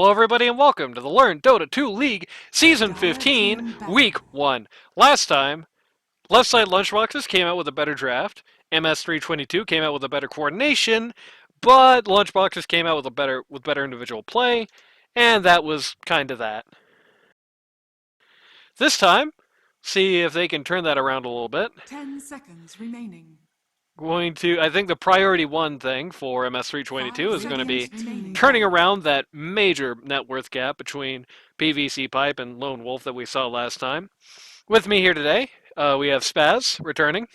Hello everybody and welcome to the Learn Dota 2 League Season 15, Week 1. Last time, Leftside Lunchboxes came out with a better draft, MS-322 came out with a better coordination, but Lunchboxes came out with better individual play, and that was kind of that. This time, see if they can turn that around a little bit. 10 seconds remaining. I think the priority one thing for MS-322 is going to be remaining. turning around that major net worth gap between pvcpipe and Lone Wolf that we saw last time. With me here today, we have Spaz returning.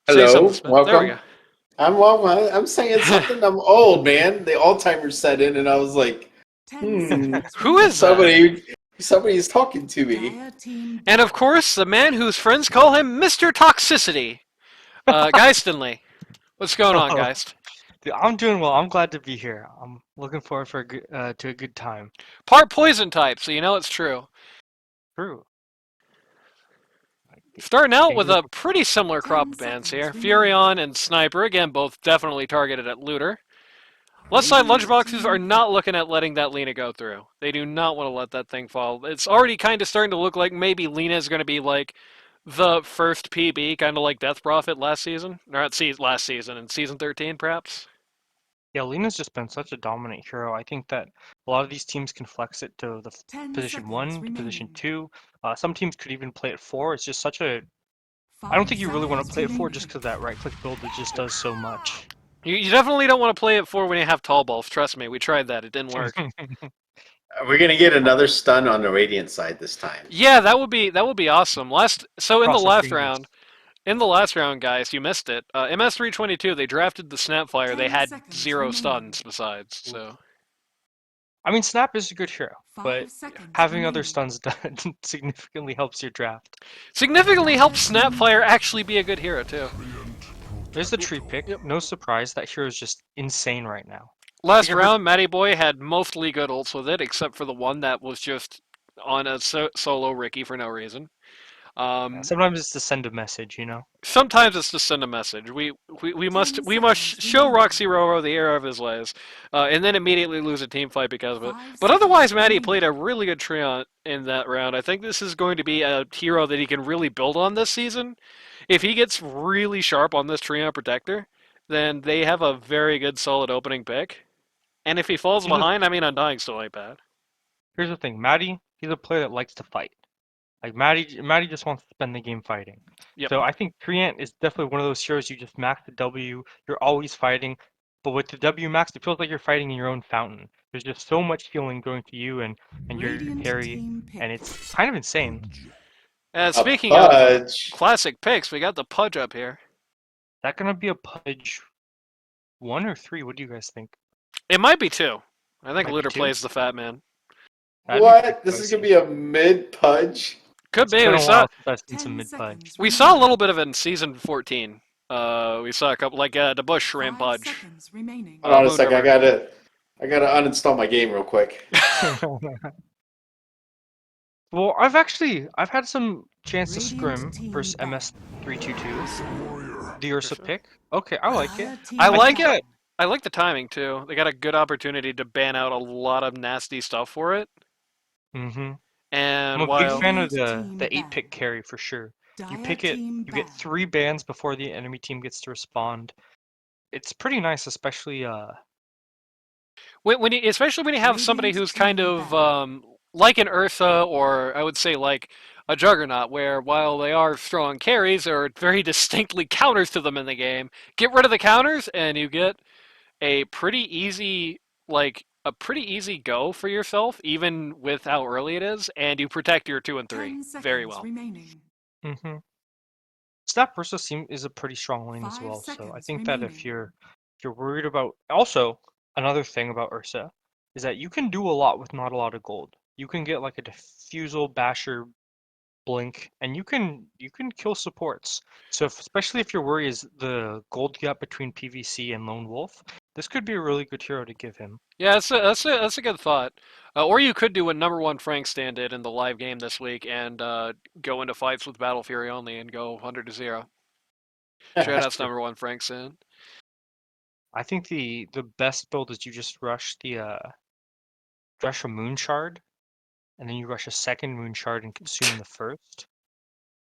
Say something, Hello, Spaz. There we welcome. go. I'm saying something. I'm old, man. The Alzheimer's set in, and I was like, 10 seconds Who is that? somebody's talking to me. Dire team And of course, the man whose friends call him Mr. Toxicity, Geistenly. What's going on, Hello. Geist? Dude, I'm doing well. I'm glad to be here. I'm looking forward for to a good time. Part poison type, so you know it's true. True. Starting out Can with you- a pretty similar crop 10 of bands seconds here. remaining. Furion and Sniper, again, both definitely targeted at Looter. Left side Lunchboxes are not looking at letting that Lena go through. They do not want to let that thing fall. It's already kind of starting to look like maybe Lena is going to be like the first PB, kind of like Death Prophet last season. Or not last season, in Season 13 perhaps. Yeah, Lena's just been such a dominant hero. I think that a lot of these teams can flex it to the 10 position seconds 1, to position remaining. 2. Some teams could even play it 4. It's just such a... I 5 don't think you really want to seconds play it 4 remaining. just because that right-click build, it just does so much. You definitely don't want to play it for when you have tall balls. Trust me, we tried that. It didn't work. We're gonna get another stun on the Radiant side this time. Yeah, that would be awesome. In the Cross last fingers. round, In the last round, guys, you missed it. MS-322, they drafted the Snapfire. They 10 had seconds 0 remaining. stuns besides, so... I mean, Snap is a good hero, 5 but seconds having other remaining. stuns done significantly helps your draft. Significantly helps Snapfire actually be a good hero, too. There's the tree pick. Yep. No surprise, that hero is just insane right now. Last round, Matty Boy had mostly good ults with it, except for the one that was just on a solo Ricky for no reason. Sometimes it's to send a message, you know? Sometimes it's to send a message. We must 10 show seconds Roxy Roro the error of his ways, and then immediately lose a team fight because of it. 5 But otherwise, seconds Matty remaining. played a really good trio in that round. I think this is going to be a hero that he can really build on this season. If he gets really sharp on this trio protector, then they have a very good solid opening pick. And if he falls behind, I mean, Undying still ain't bad. Here's the thing, Maddie, he's a player that likes to fight. Like Maddie just wants to spend the game fighting. Yep. So I think Treant is definitely one of those heroes you just max the W, you're always fighting. But with the W max, it feels like you're fighting in your own fountain. There's just so much healing going to you and your Radiant carry, team pick. and it's kind of insane. Speaking of Pudge. classic picks, we got the Pudge up here. Is that gonna be a Pudge 1 or 3? What do you guys think? It might be 2. I think Might be Looter 2? plays the fat man. That'd be What? pretty This is spicy. gonna be a mid Pudge? Could It's be. been We a saw while since I've seen 10 some mid Pudge. seconds we saw a remaining. little bit of it in season 14. We saw a couple like the Bush Shrimp 5 Pudge. seconds remaining. Hold on a Moon second. I River. gotta uninstall my game real quick. Well, I've had some chance to Radiant scrim team versus back. MS-322. The Ursa pick. Okay, I like it. Dire team I like back. it. I like the timing too. They got a good opportunity to ban out a lot of nasty stuff for it. Mm-hmm. And I'm a big while fan of Radiant team the 8 back. pick carry for sure. You Dire pick it, team you get back. 3 bans before the enemy team gets to respond. It's pretty nice, especially especially when you have somebody Radiant who's kind team of back. like an Ursa, or I would say like a Juggernaut, where while they are strong carries, there are very distinctly counters to them in the game. Get rid of the counters, and you get a pretty easy go for yourself, even with how early it is, and you protect your 2 and 3 10 very seconds well. remaining. mm-hmm. Snap versus Seam is a pretty strong lane as 5 well. So I seconds think that remaining. if you're worried about, also another thing about Ursa is that you can do a lot with not a lot of gold. You can get like a diffusal basher blink, and you can kill supports. So especially if your worry is the gold gap between PVC and Lone Wolf, this could be a really good hero to give him. Yeah, that's a good thought. Or you could do what number one Frank Stan did in the live game this week and go into fights with Battle Fury only and go 100 to 0. Shout out to number one Frank Stan. I think the best build is you just rush rush a moon shard, and then you rush a second moon shard and consume the first.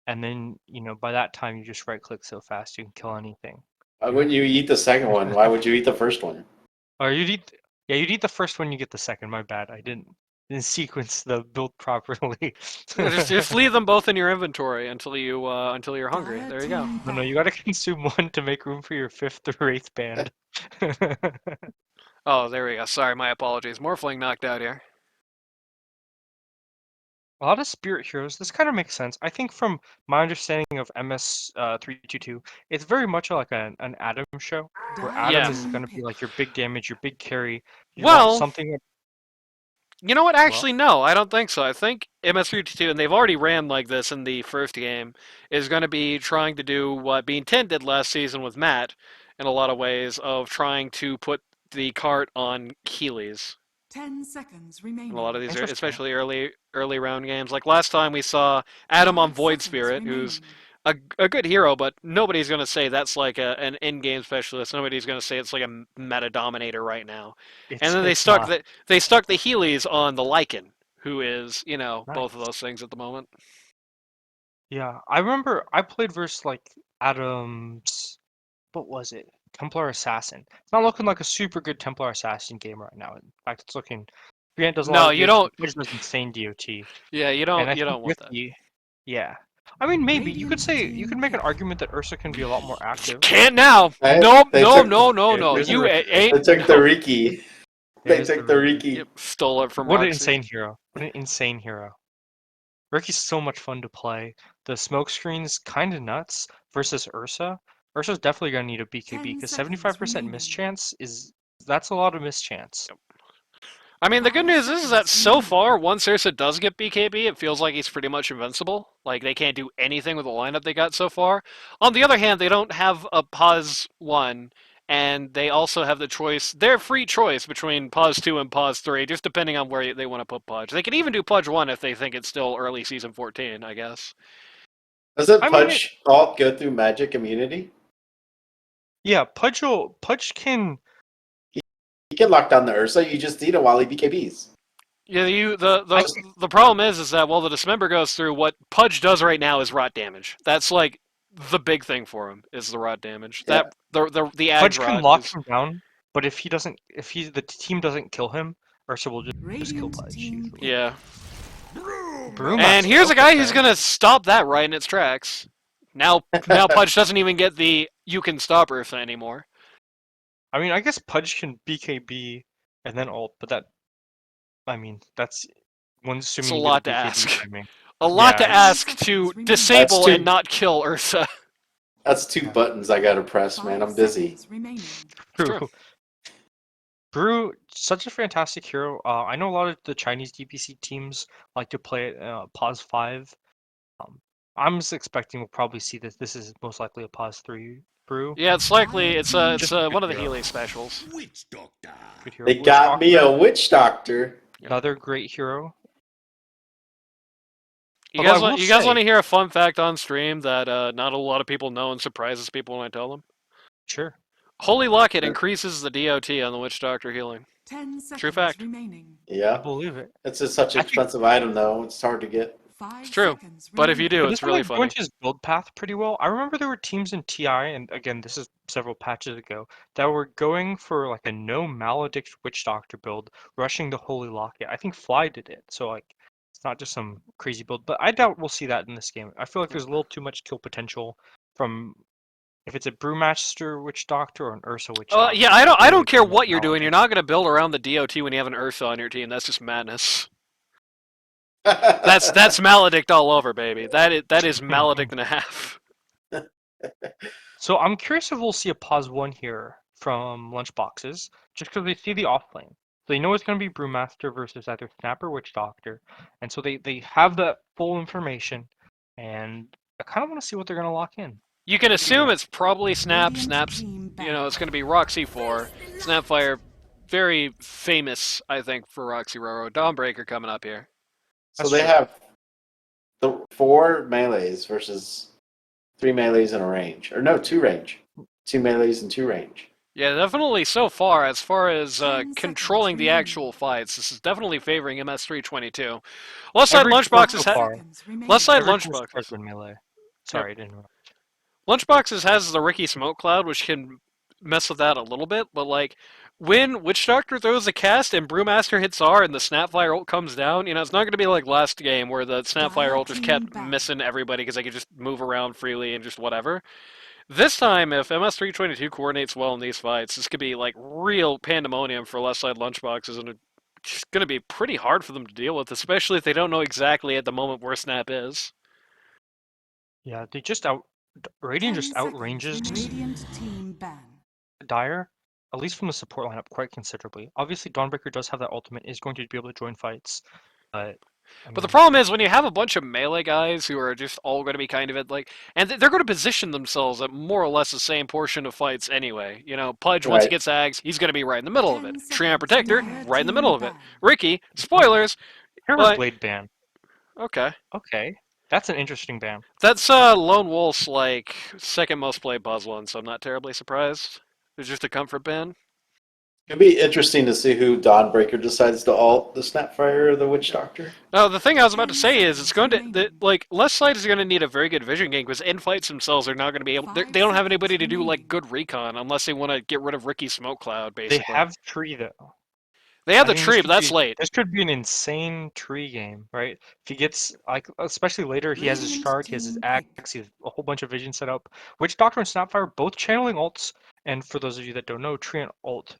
And then, by that time you just right click so fast you can kill anything. Why wouldn't you eat the second one? Why would you eat the first one? Or you'd eat the first one, you get the second. My bad. I didn't sequence the build properly. Just leave them both in your inventory until you're hungry. There you go. No, you gotta consume one to make room for your fifth or eighth band. Oh, there we go. Sorry, my apologies. Morphling knocked out here. A lot of spirit heroes. This kind of makes sense. I think from my understanding of MS-322, it's very much like an Adam show, where Adam Yeah. is going to be like your big damage, your big carry. You want Well, something. you know what? Actually, no, I don't think so. I think MS-322, and they've already ran like this in the first game, is going to be trying to do what Bean 10 did last season with Matt, in a lot of ways, of trying to put the cart on Heelys. 10 seconds In remaining. a lot of these, Interesting. especially early round games. Like last time we saw Adam on 5 Void seconds Spirit, who's remaining. a good hero, but nobody's going to say that's like an in-game specialist. Nobody's going to say it's like a meta dominator right now. And then It's not they stuck the Heelys on the Lycan, who is both of nice. those things at the moment. Yeah, I remember I played versus like Adam's. What was it? Templar Assassin. It's not looking like a super good Templar Assassin game right now. In fact, it's looking. Grant does a lot No, of you DOT. don't. Which does insane DOT. Yeah, And I you think don't want with that. yeah. I mean, maybe you could Radiant say you team could make an pick. argument that Ursa can be a lot more active. Can't now. Right? Nope. They No. took No. No. There- No. there's a You Riki. they ain't. took the No. Riki. They There's the took the Riki. Riki. Yep, stole it from What an Roxy. insane hero! What an insane hero! Riki's so much fun to play. The smoke screen's kind of nuts versus Ursa. Ursa's definitely gonna need a 10 BKB because seconds 75% remaining. mischance that's a lot of mischance. I mean, the good 5 news is that seconds so remaining. far, once Ursa does get BKB, it feels like he's pretty much invincible. Like, they can't do anything with the lineup they got so far. On the other hand, they don't have a Pause 1, and they also have the choice, their free choice between Pause 2 and Pause 3, just depending on where they want to put Pudge. They could even do Pudge 1 if they think it's still early Season 14, I guess. Doesn't I mean, Pudge alt go through Magic Immunity? yeah, Pudge can. He can lock down the Ursa. You just need it while he BKBs. Yeah, I the problem is that while the Dismember goes through, what Pudge does right now is rot damage. That's like the big thing for him is the rot damage. Yeah. That the ag Pudge can rot lock is him down, but if the team doesn't kill him, Ursa will just kill Radiant Pudge team usually. pick. yeah. Brewmaster. And here's a guy who's okay. gonna stop that right in its tracks. Now Pudge doesn't even get the you can stop Ursa anymore. I mean, I guess Pudge can BKB and then ult, but that's one It's assuming a you get a lot to BKB ask. timing. A lot Yeah, to it's- ask to That's disable too- and not kill Ursa. That's two Yeah. buttons I gotta press, man. 5 I'm busy. seconds remaining. It's true. Brew, such a fantastic hero. I know a lot of the Chinese DPC teams like to play it pause 5. I'm just expecting we'll probably see that this is most likely a pause 3 brew. Yeah, it's likely it's Just a one of the good hero. Healy specials. Good hero. They Witch got me a Doctor, Witch Doctor. another great hero. You Although guys I will want say, to hear a fun fact on stream that not a lot of people know and surprises people when I tell them? sure. Holy Locket Sure. increases the DOT on the Witch Doctor healing. 10 seconds True fact. remaining. I Yeah. believe it. It's just such an I think- expensive item, though. It's hard to get. 5 It's true, seconds but if you remaining. do, But it's doesn't really it go funny. into his build path pretty well? I remember there were teams in TI, and again, this is several patches ago, that were going for like a no maledict Witch Doctor build, rushing the Holy Locket. I think Fly did it, so like it's not just some crazy build. But I doubt we'll see that in this game. I feel like there's a little too much kill potential from if it's a Brewmaster Witch Doctor or an Ursa Witch Doctor. Yeah, I don't really care don't what you're know. doing. You're not going to build around the DOT when you have an Ursa on your team. That's just madness. That's Maledict all over, baby. That is Maledict and a half. So I'm curious if we'll see a pause 1 here from Lunchboxes, just because they see the off lane. So they know it's going to be Brewmaster versus either Snap or Witch Doctor, and so they have that full information, and I kind of want to see what they're going to lock in. You can assume it's probably Snap. Radiant Snaps. team You know, back. it's going to be Roxy 4. Snapfire, very famous, I think, for Roxy Roro. Dawnbreaker coming up here. So That's they true. have the 4 melees versus 3 melees and a range. Or no, 2 range. 2 melees and 2 range. Yeah, definitely so far, as controlling seconds the remaining. actual fights, this is definitely favoring MS-322. Left side Every course Lunchboxes so Five ha far, seconds Left remaining. side every course so far has Lunchboxes. been melee. Yep. Sorry, I didn't interrupt. Lunchboxes has the Ricky Smoke Cloud, which can mess with that a little bit, but like when Witch Doctor throws a cast and Brewmaster hits R and the Snapfire ult comes down, it's not going to be like last game where the Snapfire Dire ult just team kept ban. missing everybody because they could just move around freely and just whatever. This time, if MS-322 coordinates well in these fights, this could be like real pandemonium for left side Lunchboxes, and it's going to be pretty hard for them to deal with, especially if they don't know exactly at the moment where Snap is. Yeah, they just out. Radiant 10 just seconds. outranges Radiant team ban. Dire, at least from the support lineup, quite considerably. Obviously, Dawnbreaker does have that ultimate, is going to be able to join fights, but I But the mean, problem is when you have a bunch of melee guys who are just all going to be kind of at like, and they're going to position themselves at more or less the same portion of fights anyway. Pudge, once he Right. gets Ags, he's going to be right in the middle of it. 10 Treant seconds. Protector, Dire right in the team middle of it. ban. Ricky, spoilers, Herald but Blade ban. okay. Okay, that's an interesting ban. That's Lone Wolf's like second most played buzz one, so I'm not terribly surprised. It's just a comfort ban. It'd be interesting to see who Dawnbreaker decides to ult, the Snapfire or the Witch Doctor. No, the thing I was about to 10 say is it's seconds going to remaining. like left side is going to need a very good vision game because end fights themselves are not going to be able. They 5 don't have seconds anybody to do remaining. like good recon unless they want to get rid of Ricky's smoke cloud. They Basically, have tree though. they have I the think this tree, but could that's be late. this could be an insane tree game, right? If he gets like, especially later, he has his Radiant shard, he has his team pipe. axe, he has a whole bunch of vision set up. Witch Doctor and Snapfire both channeling ults, and for those of you that don't know, tree and ult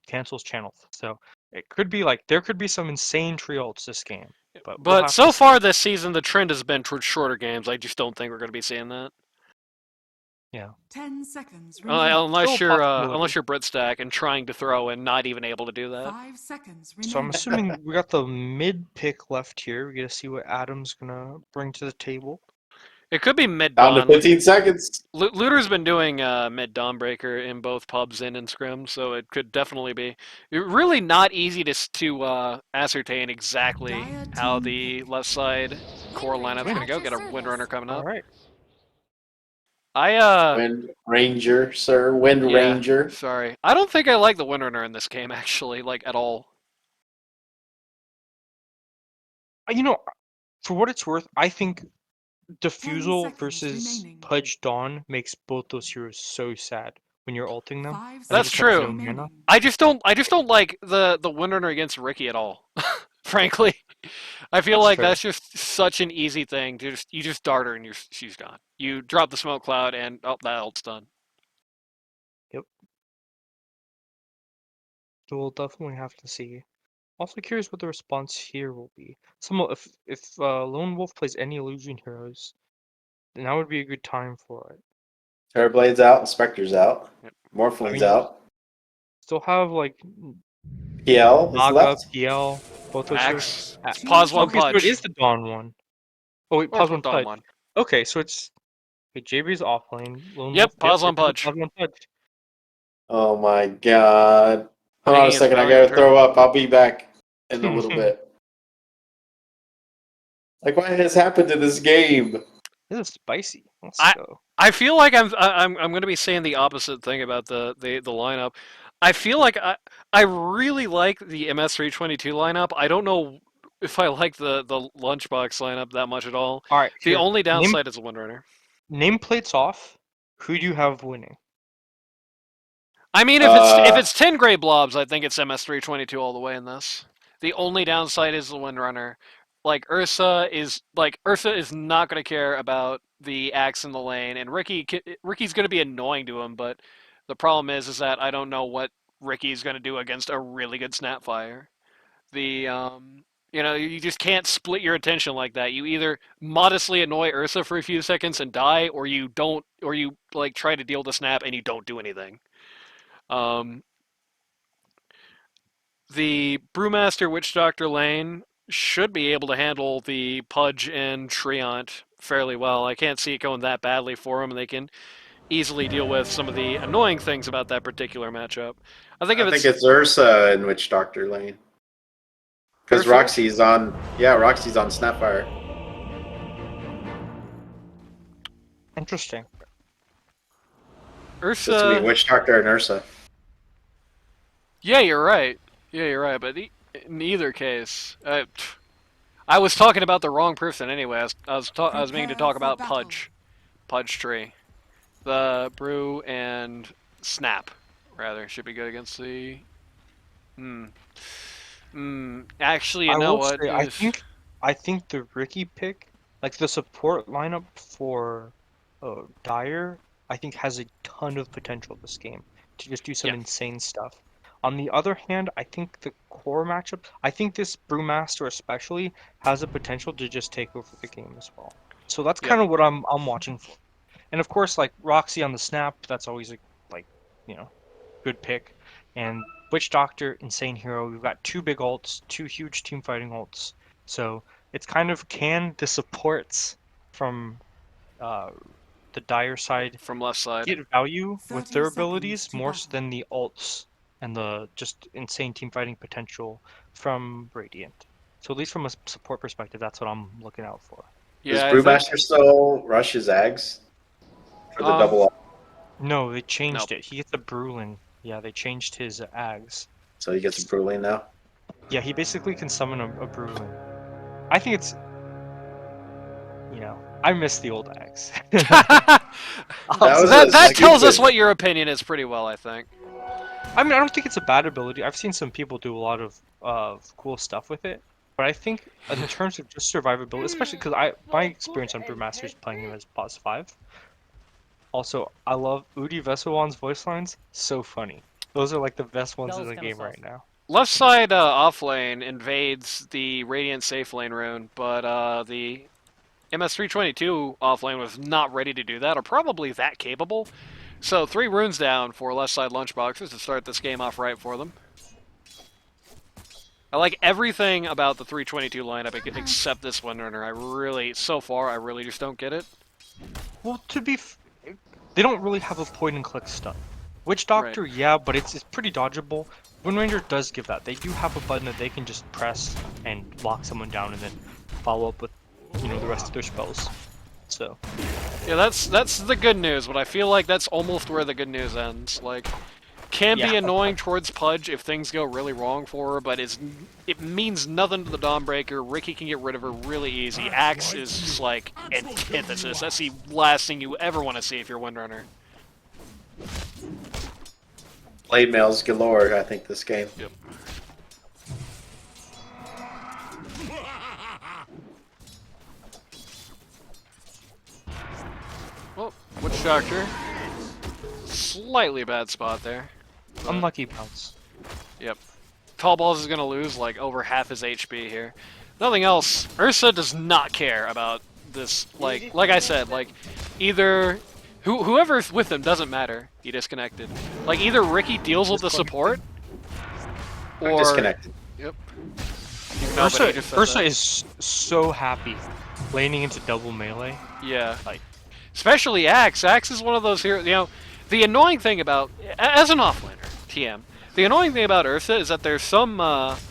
cancels channels. So it could be like there could be some insane tree ults this game, but we'll But have to so see. far this season, the trend has been towards shorter games. I just don't think we're going to be seeing that. Yeah, 10 seconds remaining. still a Unless possibility. you're Brit Stack and trying to throw and not even able to do that. 5 seconds So I'm remaining. assuming we got the mid pick left here. We get to see what Adam's gonna bring to the table. It could be mid Down to dawn. 15 seconds. Looter's been doing mid Dawnbreaker in both pubs and in scrim, so it could definitely be really not easy to ascertain exactly Dire how team the pick. left side core lineup's going to go. Get a Windrunner coming All up. right. Wind Ranger, sir. Wind Yeah, Ranger. sorry. I don't think I like the Windrunner in this game actually, like at all. You know, for what it's worth, I think 10 Diffusal seconds versus remaining. Pudge Dawn makes both those heroes so sad when you're ulting them. 5 And they That's just have seconds true. no mana. remaining. I just don't like the Windrunner against Ricky at all. Frankly, I feel That's like fair. that's just such an easy thing. You just dart her and she's gone. You drop the smoke cloud and oh, that ult's done. Yep. So we'll definitely have to see. Also curious what the response here will be. If Lone Wolf plays any illusion heroes, then that would be a good time for it. Terrorblade's out. Spectre's out. Yep. I Morphline's mean, out. still have like PL is Naga, left. PL, both those Axe. heroes. Pause one Okay, so it Pudge. is the Dawn one. Oh wait, Or pause one Dawn Pudge. one. Okay, so it's okay, JB's off lane. Lone Yep, Wolf. Yep, pause one it is a Pudge. pause one Pudge. Oh my god. Hold on a Making his second. I valiant gotta throw return. up. I'll be back in a little bit. Like, what has happened to this game? This is spicy. Let's I go. I feel like I'm going to be saying the opposite thing about the lineup. I feel like I really like the MS-322 lineup. I don't know if I like the Lunchbox lineup that much at all. All right, The here. only downside is the Windrunner. Nameplates off. Who do you have winning? I mean, if Uh, it's 10 gray blobs, I think it's MS-322 all the way in this. The only downside is the Windrunner. Ursa is not going to care about the axe in the lane, and Ricky's going to be annoying to him. But the problem is that I don't know what Ricky's going to do against a really good Snapfire. You just can't split your attention like that. You either modestly annoy Ursa for a few seconds and die, or you don't, or you like try to deal the snap and you don't do anything. Um, the Brewmaster Witch Doctor lane should be able to handle the Pudge and Treant fairly well. I can't see it going that badly for them, and they can easily deal with some of the annoying things about that particular matchup. I think I if think it's it's Ursa in Witch Doctor lane. Because Ursa, Roxy's on. Yeah, Roxy's on Snapfire. Interesting. So it's gonna be Ursa, Witch Doctor and Ursa. Yeah, you're right. Yeah, you're right. But in either case, I was talking about the wrong person anyway. I was meaning to Prepare talk for about battle. Pudge Tree, the Brew and Snap. Rather should be good against the. Hmm. Hmm. Actually, you I know will what? say, I think the Ricky pick, like the support lineup for Dire, I think has a ton of potential this game to just do some Yeah. insane stuff. On the other hand, I think the core matchup, I think this Brewmaster especially has a potential to just take over the game as well. So that's Yep. kind of what I'm watching for. And of course, like Roxy on the snap, that's always a like, you know, good pick. And Witch Doctor, Insane Hero, we've got two big ults, two huge team fighting ults. So it's kind of can the supports from uh, the Dire side From left side. get value with 30 their seconds abilities to more so battle. than the ults and the just insane team fighting potential from Radiant. So at least from a support perspective, that's what I'm looking out for. Does Yeah, I think. Brewmaster still rush his eggs for the Um. double? No, they Nope. changed it. He gets a Brewling. Yeah, they changed his Ags. So he gets a Brewling now. Yeah, he basically can summon a Brewling. I think it's, I miss the old Ags. I'll That was say That a it. that Like, tells us stupid. what your opinion is pretty well, I think. I mean, I don't think it's a bad ability. I've seen some people do a lot of cool stuff with it, but I think in terms of just survivability, especially because my experience on Brewmaster is playing him as +5. Also, I love Udi Vesawan's voice lines. So funny. Those are like the best ones in Bell's the kind of game soft. right now. Left side off lane invades the Radiant safe lane rune, but the MS-322 off lane was not ready to do that, or probably that capable. So 3 runes down for left side Lunchboxes to start this game off right for them. I like everything about the 322 lineup except this Windrunner. So far, I really just don't get it. Well, they don't really have a point and click stun. Witch Right. Doctor, yeah, but it's pretty dodgeable. Wind Ranger does give that. They do have a button that they can just press and lock someone down and then follow up with, the rest of their spells. So, Yeah, that's the good news, but I feel like that's almost where the good news ends. Like, can yeah. be annoying towards Pudge if things go really wrong for her, but it means nothing to the Dawnbreaker. Ricky can get rid of her really easy. Axe is just like antithesis. That's the last thing you ever want to see if you're Windrunner. Blade mails galore, I think, this game. Yep. Well, Witch Doctor. Slightly bad spot there. But, Unlucky bounce. yep. Tall Balls is going to lose like over half his HP here. Nothing else. Ursa does not care about this. Like I said, like either whoever's with him doesn't matter. He disconnected. Like either Ricky deals with the support, or Disconnected. yep. No, but he just said Ursa that. is so happy laning into double melee. Yeah. Like, Especially Axe. Axe is one of those heroes. The annoying thing about as an offlaner, TM, the annoying thing about Ursa is that there's some off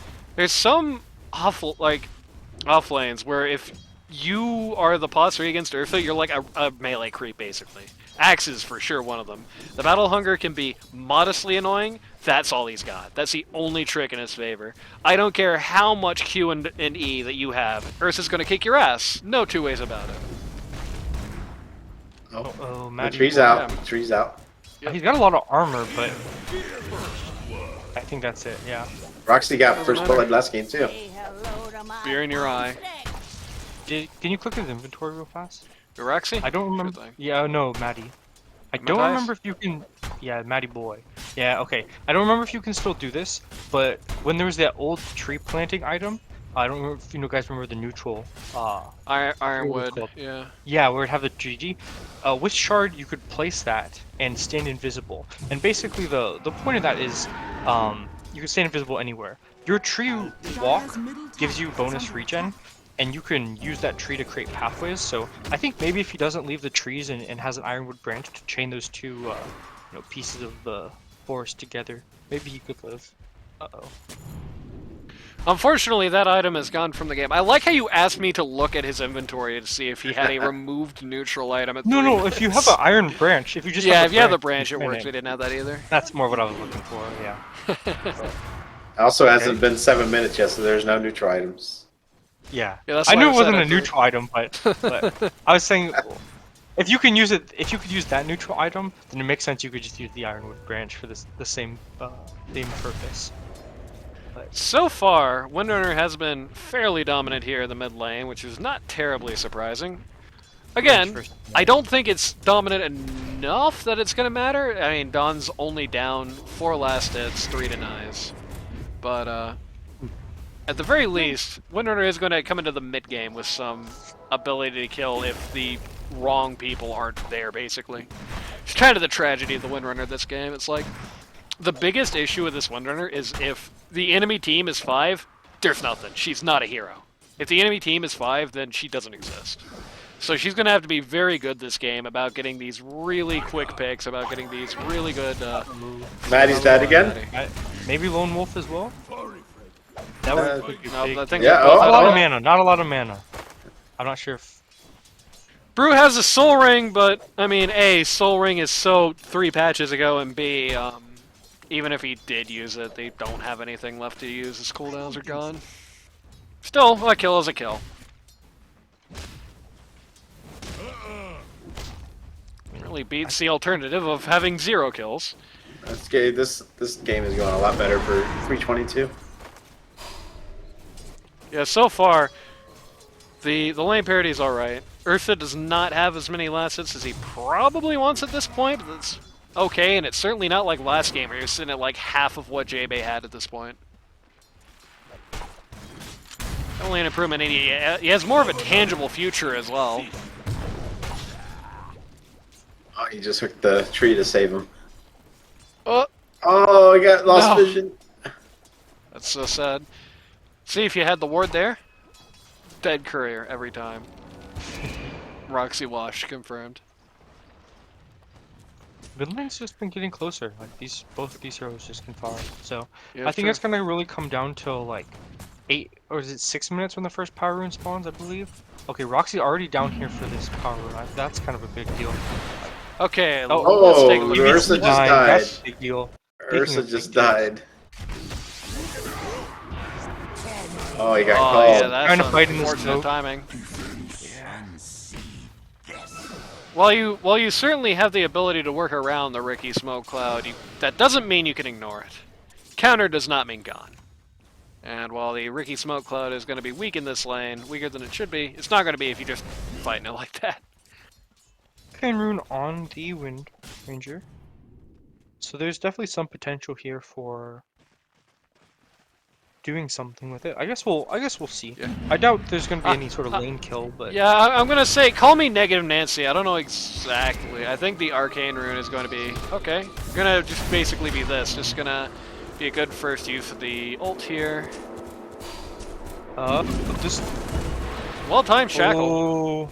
lanes where if you are the +3 against Ursa, you're like a melee creep basically. Axe is for sure one of them. The battle hunger can be modestly annoying. That's all he's got. That's the only trick in his favor. I don't care how much Q and E that you have. Ursa's gonna kick your ass. No two ways about it. oh, The Maddie tree's boy. out. Yeah. The tree's out. Yep. He's got a lot of armor, but I think that's it. Yeah. Roxy got first matter. blood last game, too. Beer in your eye. Can you click his inventory real fast? Roxy? I don't remember. Sure thing. Yeah, no, Maddie. I don't Matthias? remember if you can. Yeah, Maddie boy. Yeah, okay. I don't remember if you can still do this, but when there was that old tree planting item, I don't remember if you guys remember the neutral. Ironwood. called? Yeah. Yeah, where it have the GG. With shard, you could place that and stand invisible. And basically, the point of that is, you can stand invisible anywhere. Your tree walk gives you bonus regen, and you can use that tree to create pathways. So I think maybe if he doesn't leave the trees and has an ironwood branch to chain those two, pieces of the forest together, maybe he could live. Uh-oh. Unfortunately, that item is gone from the game. I like how you asked me to look at his inventory to see if he had a removed neutral item at 3 No, minutes. if you have an iron branch, if you just yeah, have if you have the branch, branch, it works. We didn't have that either. That's more what I was looking for. Yeah. It also hasn't been 7 minutes yet, so there's no neutral items. Yeah. Yeah, that's I why knew it said wasn't at a 3. neutral item, but I was saying if you can use it, if you could use that neutral item, then it makes sense. You could just use the ironwood branch for the same purpose. So far, Windrunner has been fairly dominant here in the mid lane, which is not terribly surprising. Again, I don't think it's dominant enough that it's going to matter. I mean, Dawn's only down 4 last hits, 3 denies. But, at the very least, Windrunner is going to come into the mid game with some ability to kill if the wrong people aren't there, basically. It's kind of the tragedy of the Windrunner this game. It's like, the biggest issue with this Windrunner is if the enemy team is 5, there's nothing. She's not a hero. If the enemy team is 5, then she doesn't exist. So she's going to have to be very good this game about getting these really quick picks, about getting these really good... Maddie's dead again? Maybe Lone Wolf as well? That would be No, big. I think Yeah, they're both Not a lot out. of mana, not a lot of mana. I'm not sure if... Brew has a Soul Ring, but, I mean, A, Soul Ring is so 3 patches ago, and B, even if he did use it, they don't have anything left to use. His cooldowns are gone. Still, a kill is a kill. Really beats the alternative of having 0 kills. This game is going a lot better for 322. Yeah, so far, the lane parity is alright. Ursa does not have as many last hits as he probably wants at this point, but that's okay, and it's certainly not like last game where you're sitting at like half of what J-Bay had at this point. Only an improvement, and he has more of a tangible future as well. Oh, he just hooked the tree to save him. Oh, Oh, I got lost No. vision. that's so sad. See, if you had the ward there, dead courier every time. Roxy wash confirmed. Midlane's just been getting closer. Like both of these heroes just can farm. So Yeah, I think true. it's gonna really come down to like 8 or is it 6 minutes when the first power rune spawns, I believe. Okay, Roxy already down here for this power rune. That's kind of a big deal. Okay, Oh, let's take a look. Ursa just Nine, died. That's a big deal. Ursa of just big deals. died. Oh, he got Oh called. yeah, that's Trying to fight in the unfortunate smoke. timing. While you certainly have the ability to work around the Ricky smoke cloud, that doesn't mean you can ignore it. Counter does not mean gone. And while the Ricky smoke cloud is going to be weak in this lane, weaker than it should be, it's not going to be if you just fight it like that. Arcane rune on the Wind Ranger. So there's definitely some potential here for doing something with it. I guess we'll see. Yeah. I doubt there's gonna be any sort of lane kill, but Yeah, I'm going to say, call me Negative Nancy. I don't know exactly. I think the Arcane Rune is going to be, okay, going to just basically be this. Just going to be a good first use of the ult here. just Well-timed shackle. Oh,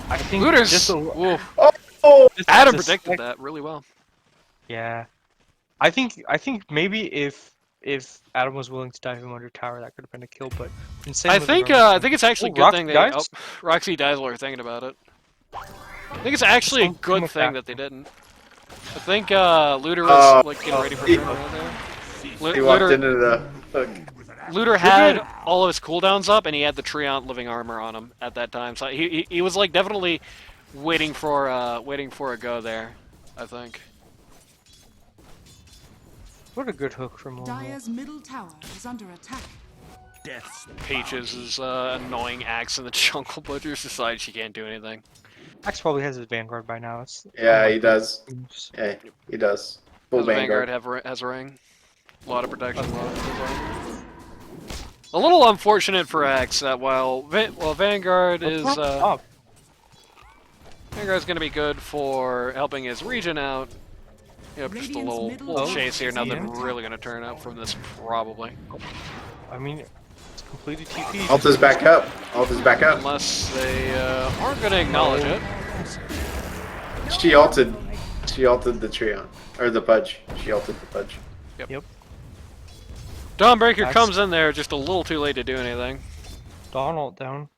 I think Looters! just a, Oof. Oh, Adam just a predicted sec- that really well. Yeah, I think maybe if Adam was willing to dive him under tower, that could have been a kill. But insane. I think it's actually a good Roxy thing they. dies? Oh, Roxy Dazzler thinking about it. I think it's actually a Something good with thing that. that they didn't. I think Looter was like getting ready for he- turn around there. he walked Looter, into the hook. Looter had all of his cooldowns up, and he had the Treant living armor on him at that time. So he was like definitely waiting for a go there. I think. What a good hook from Lone Wolf. Dire's middle tower is under attack. Peaches' annoying axe in the jungle, but just decides she can't do anything. Max probably has his Vanguard by now. It's Yeah, he does. moves. Yeah, he does. Full Does Vanguard has a ring? A lot of protection. A little unfortunate for Axe that while Vanguard is Oh, Vanguard's gonna be good for helping his region out. Yep, just a Radiant's little middle chase here. is Nothing under attack. really gonna turn out from this probably, I mean, it's completely TP. Alt is back up. Alt is back up. unless they aren't gonna acknowledge it. She alted. She alted the Treant. Or the Pudge. She alted the Pudge. Yep. Yep. Dawnbreaker That's- comes in there just a little too late to do anything. Donald down.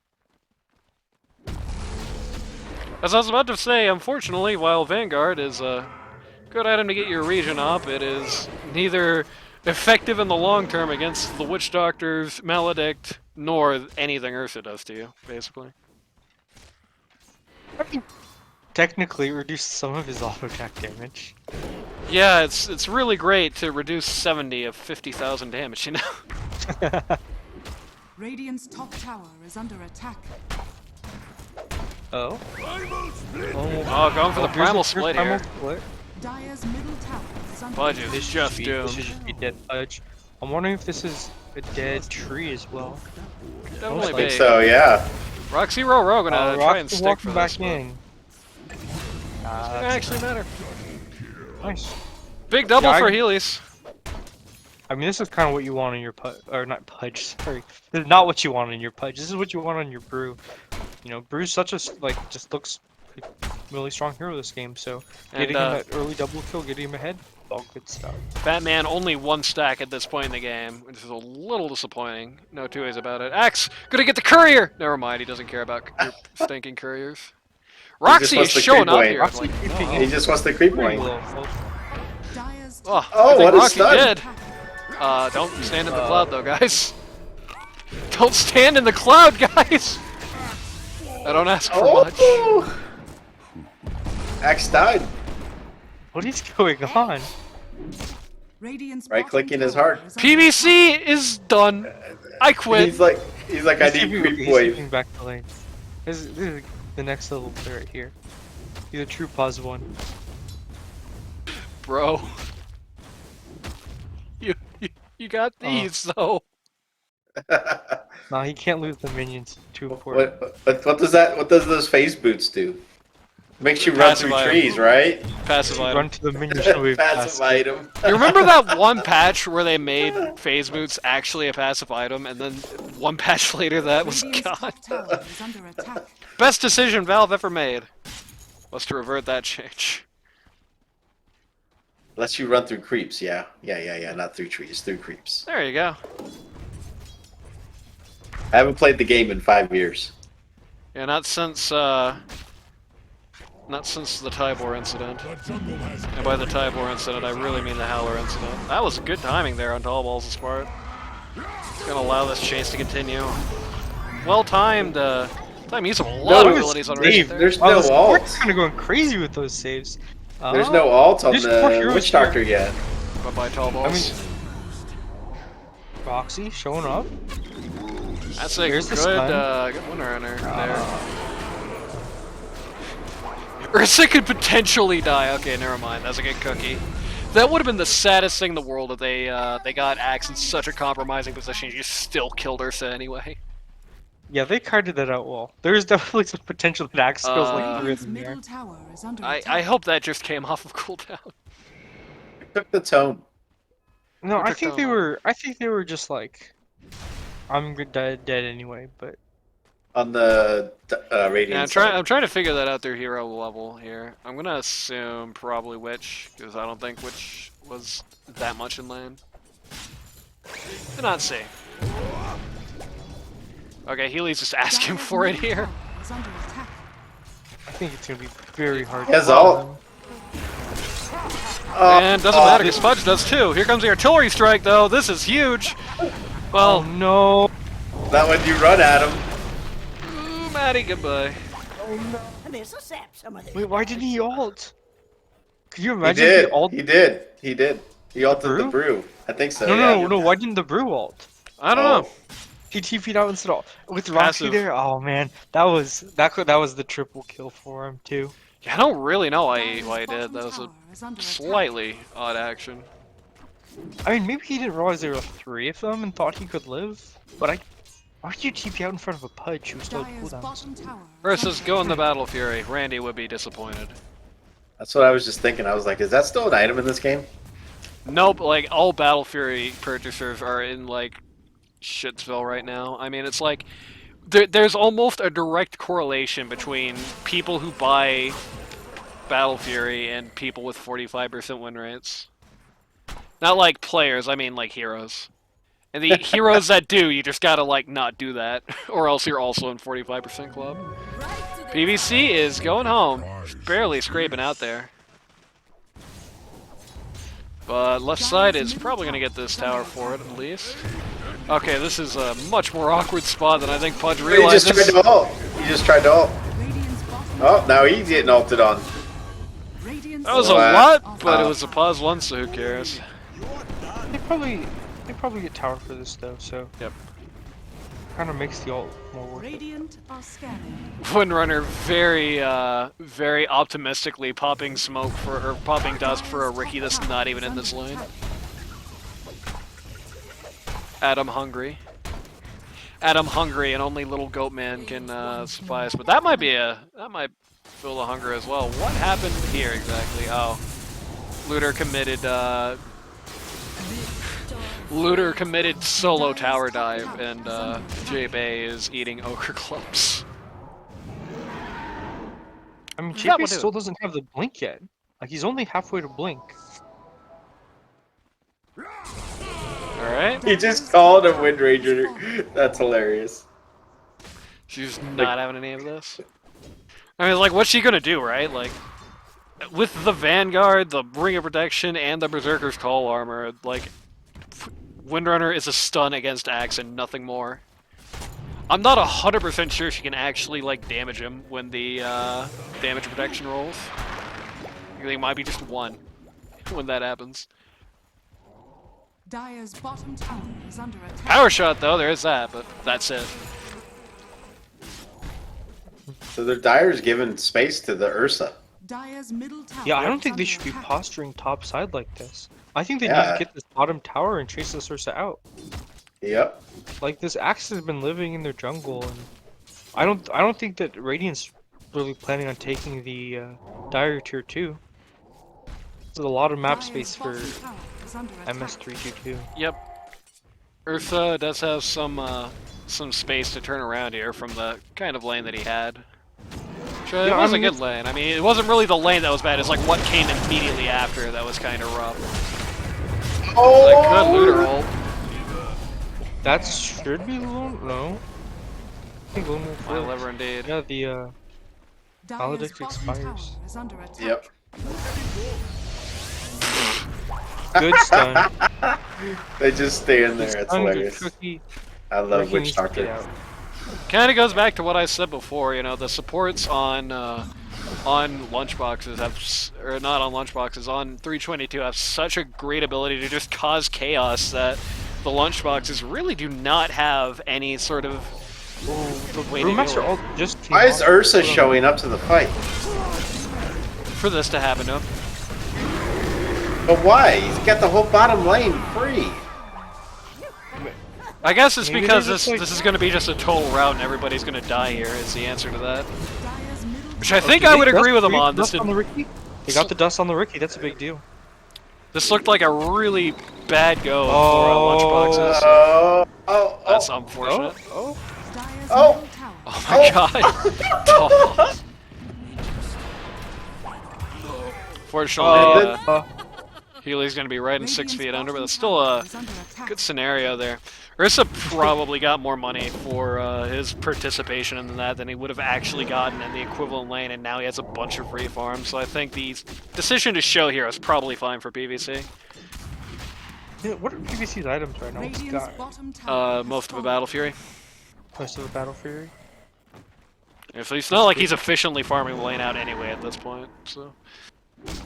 As I was about to say, unfortunately, while Vanguard is a good item to get your region up, it is neither effective in the long term against the Witch Doctor's Maledict, nor anything Ursa does to you, basically. I mean, technically reduced some of his auto attack damage. Yeah, it's really great to reduce 70 of 50,000 damage, you know? Radiant's top tower is under attack. Oh? Oh, going for the here's primal a split primal here. split. Dire's middle tower is under Fudge attack. is just This doomed. should be dead fudge. I'm wondering if this is a dead tree as well. Definitely I think big. so, yeah. Roxy Row gonna try and Rock's stick walking for back this. But in. it actually matter. Nice. Big double Yeah, for I- Heelys. I mean, this is kind of what you want in your or not pudge. Sorry, this is not what you want in your pudge. This is what you want on your brew. You know, brew's such a just looks like a really strong hero this game. So getting him that early double kill, getting him ahead, all good stuff. Batman only one stack at this point in the game, which is a little disappointing. No two ways about it. Axe, gonna get the courier! Never mind, he doesn't care about your stinking couriers. Roxy is wants the showing creep up wave. here. Roxy Like, creeping He just wants the creep Pretty lane. low, folks. Dire's oh, Oh, good thing what a Roxy stun. did. Don't stand in the cloud though, guys. Don't stand in the cloud, guys! I don't ask for much. Oh! Axe died. What is going on? Radiant's Right-clicking bottom is tower hard. is under PVC is done. I quit. He's like, I need He's creep wave. moving back the lane. This is the next level player right here. He's a true pause one. Bro. You got these though. Nah, he can't lose the minions. Too important. What does that? What does those phase boots do? Makes you run Passive through item. trees, right? Passive item. Run to the minions. She'll be Passive fast. item. You remember that one patch where they made phase boots actually a passive item, and then one patch later that was Radiant's gone? top tower is under attack. Best decision Valve ever made was to revert that change. Lets you run through creeps, yeah. Yeah. Not through trees, through creeps. There you go. I haven't played the game in 5 years. Yeah, not since the Tybor incident. And by the Tybor incident, I really mean the Howler incident. That was good timing there on Tall Balls' part. It's gonna allow this chase to continue. Well timed. Time use of a lot of abilities on Steve, right there. there's Oh, no the support's alt. kind of going crazy with those saves. There's no alt on There's more the heroes Witch Doctor yet. Bye bye Tall I Balls. mean, Roxy showing up. That's a here's the good, stun. good winner in her there. Ursa could potentially die. Okay, never mind. That's a good cookie. That would have been the saddest thing in the world if they got Axe in such a compromising position. You still killed Ursa anyway. Yeah, they carded that out well. There's definitely some potential that Axe goes like through Radiant's in there. middle tower is under I attack. hope that just came off of cooldown. Took the tone. No, Who I took think down they what? were. I think they were just like, I'm dead anyway. But On the Radiant Yeah, side. I'm trying to figure that out their hero level here. I'm gonna assume probably Witch, because I don't think Witch was that much in lane. Do not see. Okay, Healy's just asking Dire's for it middle here. tower is under attack. I think it's gonna be very hard. He has to follow ult. them. And doesn't matter because Fudge does too. Here comes the artillery strike though. This is huge. Oh Well, no! Not when you run at him. ooh, Maddie, goodbye. This'll sap some of this. Wait, why didn't he ult? Could you He imagine did. the ult? He did. He did. He ulted the brew? brew. I think so. No, yeah. no. Why didn't the brew ult? I don't Oh. know. He TP'd out instead of with Roxy Passive. there. Oh man, that was the triple kill for him too. Yeah, I don't really know why he Dire's did. bottom That was tower a is under attack. slightly odd action. I mean, maybe he didn't realize there were 3 of them and thought he could live. But why did you TP out in front of a Pudge who was still Dire's cooldown? bottom tower. is Versus under go in the attack. Battle Fury. Randy would be disappointed. That's what I was just thinking. I was like, is that still an item in this game? Nope, like all Battle Fury purchasers are in like Shitsville right now. I mean, it's like there's almost a direct correlation between people who buy Battle Fury and people with 45% win rates. Not like players, I mean like heroes. And the heroes that do, you just gotta, like, not do that. Or else you're also in 45% club. PVC is going home. Barely scraping out there. But left side is probably gonna get this tower for it, at least. Okay, this is a much more awkward spot than I think Pudge He realizes. just tried to ult. He just tried to ult. Oh, now he's getting ulted on. That was a lot, but it was a pause one, so who cares? They probably get tower for this though, so Yep. kind of makes the ult more worth it. Radiant are scanning. Windrunner very optimistically popping smoke for, or popping dust for a Riki that's not even in this lane. Adam hungry, and only little goat man can suffice. But that might fill the hunger as well. What happened here exactly? Oh, Looter committed solo tower dive, and J-Bay is eating ochre clumps. I mean, That JP will do. still doesn't have the blink yet. Like he's only halfway to blink. All right, He just called a Wind Ranger. That's hilarious. she's not having any of this. I mean, like, what's she gonna do, right? Like, with the Vanguard, the Ring of Protection, and the Berserker's Call armor, like, Windrunner is a stun against Axe and nothing more. I'm not 100% sure she can actually, like, damage him when the damage protection rolls. I think it might be just one when that happens. Dire's bottom tower is under attack. Power shot, though, there is that, but that's it. So their Dire's giving space to the Ursa. Dire's middle tower Yeah, I don't is think they under should be attack. posturing top side like this. I think they need Yeah. to get this bottom tower and chase this Ursa out. Yep. Like this Axe has been living in their jungle, and I don't think that Radiant's really planning on taking the Dire tier 2. There's a lot of map Dire's space for bottom tower is under attack. MS-322. Yep. Ursa does have some space to turn around here from the kind of lane that he had. Which, it Yeah, was I a mean, good lane. I mean, it wasn't really the lane that was bad, it's like what came immediately after that was kind of rough. Like, good looter ult. That should be Lone. No, I think Lone Wolf My will. liver indeed. Yeah, the Dire's Maledict bottom expires. tower is under attack. Yep. good stun. They just stay in there. Good It's stun, good hilarious. cookie. I love Riki Witch needs to get Doctor. out. Kind of goes back to what I said before, you know, the supports on Lunchboxes or not on Lunchboxes, on 322 have such a great ability to just cause chaos that the Lunchboxes really do not have any sort of way to deal Brewmaster with ult just came Why is off. Ursa Hold on. showing up to the fight? for this to happen to him. But why? He's got the whole bottom lane free. I guess it's Maybe because they're just this like- is going to be just a total rout and everybody's going to die here is the answer to that. Dire's middle Which I tower think Did I they would agree dust- with him they on. dust the Riki? They got the dust on the Riki. That's a big deal. This looked like a really bad go for Oh. Lunchboxes. Oh, That's oh. unfortunate. Oh, Dire's Oh. middle tower. Oh my god. Oh. Fortunately, Healy's going to be right in 6 feet under, but it's still a good scenario there. Ursa probably got more money for his participation in that than he would have actually gotten in the equivalent lane, and now he has a bunch of free farms, so I think the decision to show here is probably fine for PVC. yeah, what are PVC's items right now? What's he Radiant's got? bottom tower has Most of a fallen. Battle Fury. Most of the Battle Fury. Yeah, so it's not like he's efficiently farming the lane out anyway at this point, so...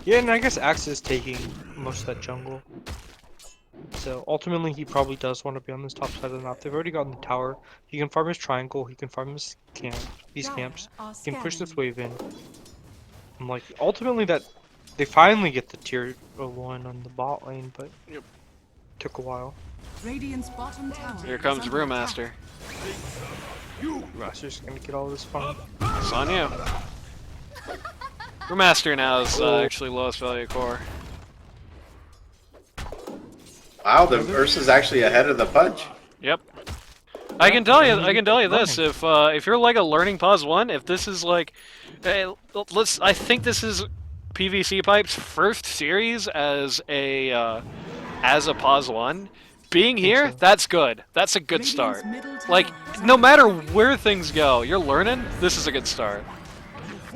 Yeah, and I guess Axe is taking most of that jungle. So ultimately, he probably does want to be on this top side of the map. They've already gotten the tower. He can farm his triangle. He can farm his camp. These Dire camps. are He can push this scanning. wave in. I'm like, ultimately, that they finally get the tier 1 on the bot lane, but Yep. took a while. Radiant's bottom tower Here is comes under Brewmaster. Master's gonna get all this farm. It's on you. Brewmaster now is actually lowest value core. Wow, the Ursa's actually ahead of the punch. Yep. I can tell you this, if you're like a learning pause 1, if this is like I think this is PVC Pipe's first series as a pause 1. being here, so. that's good. That's a good Radiant's start. middle tower Like, is no under matter attack. where things go, you're learning, this is a good start.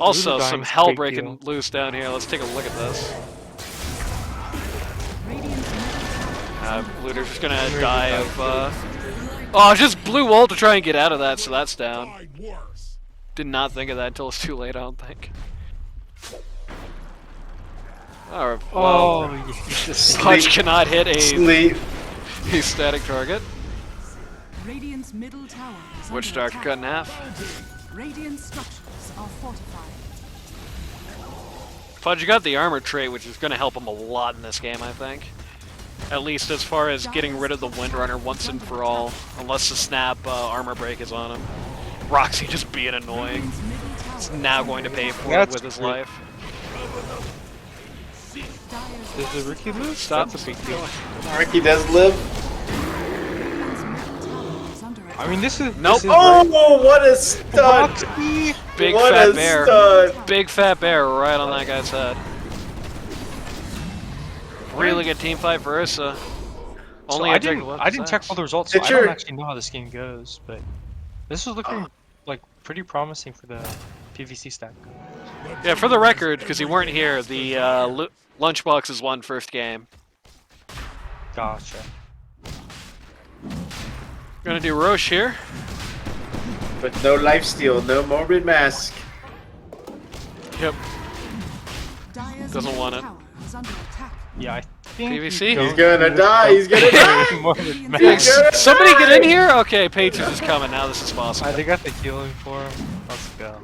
Also, some dying's a hell big breaking deal. loose down here. Let's take a look at this. Radiant's middle tower is under Looter's just gonna Looter's die gonna of, oh, just blue ult to try and get out of that, so that's down. Did not think of that until it's too late, I don't think. Alright, well, Oh, yes. Punch cannot hit Sleep. a static target. Radiant's middle tower is Witch under Doctor attack. cut in half. Radiant structures are fortified. Fudge got the armor trait, which is going to help him a lot in this game, I think. At least as far as getting rid of the Windrunner once and for all. Unless the snap armor break is on him. Roxy just being annoying. Radiant's middle tower He's is now under going to pay attack. for it That's with his great. life. Dyer's Does the Ricky lose? Stop. That's a big deal. Ricky does live. middle tower is under attack. I mean, this is. Nope. This is Oh, what a stud! Roxy! Big What fat a bear. stud! Big fat bear right on that guy's head. Really good team fight for Ursa. So Only I objective didn't. left I is didn't Axe. check all the results, so It's I don't your- actually know how this game goes. But this was looking like pretty promising for the PVC stack. Yeah, for the record, because you weren't here, the Lunchboxes won first game. Gotcha. Gonna do Roche here. But no lifesteal, no morbid mask. Yep. Dyer's Doesn't middle want it. tower is under attack. Yeah, I think PVC? you He's don't gonna do die, he's gonna die! More Radiant's than middle He's max. gonna Somebody get in die! here? Okay, Patriots is coming now. This is possible. They got the healing for him. Let's go.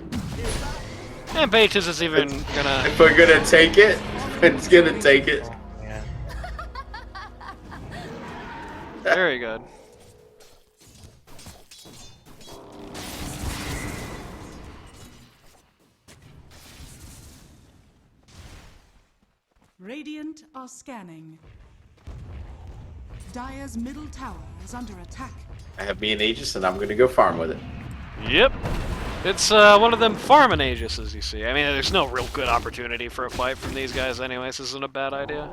And Patriots is even gonna. If we're gonna take it, it's gonna take it. Oh man. Very good. Radiant are scanning. Dyer's middle tower is under attack. I have me and Aegis, and I'm gonna go farm with it. Yep. It's one of them farming Aegises, you see. I mean, there's no real good opportunity for a fight from these guys anyways. This isn't a bad idea.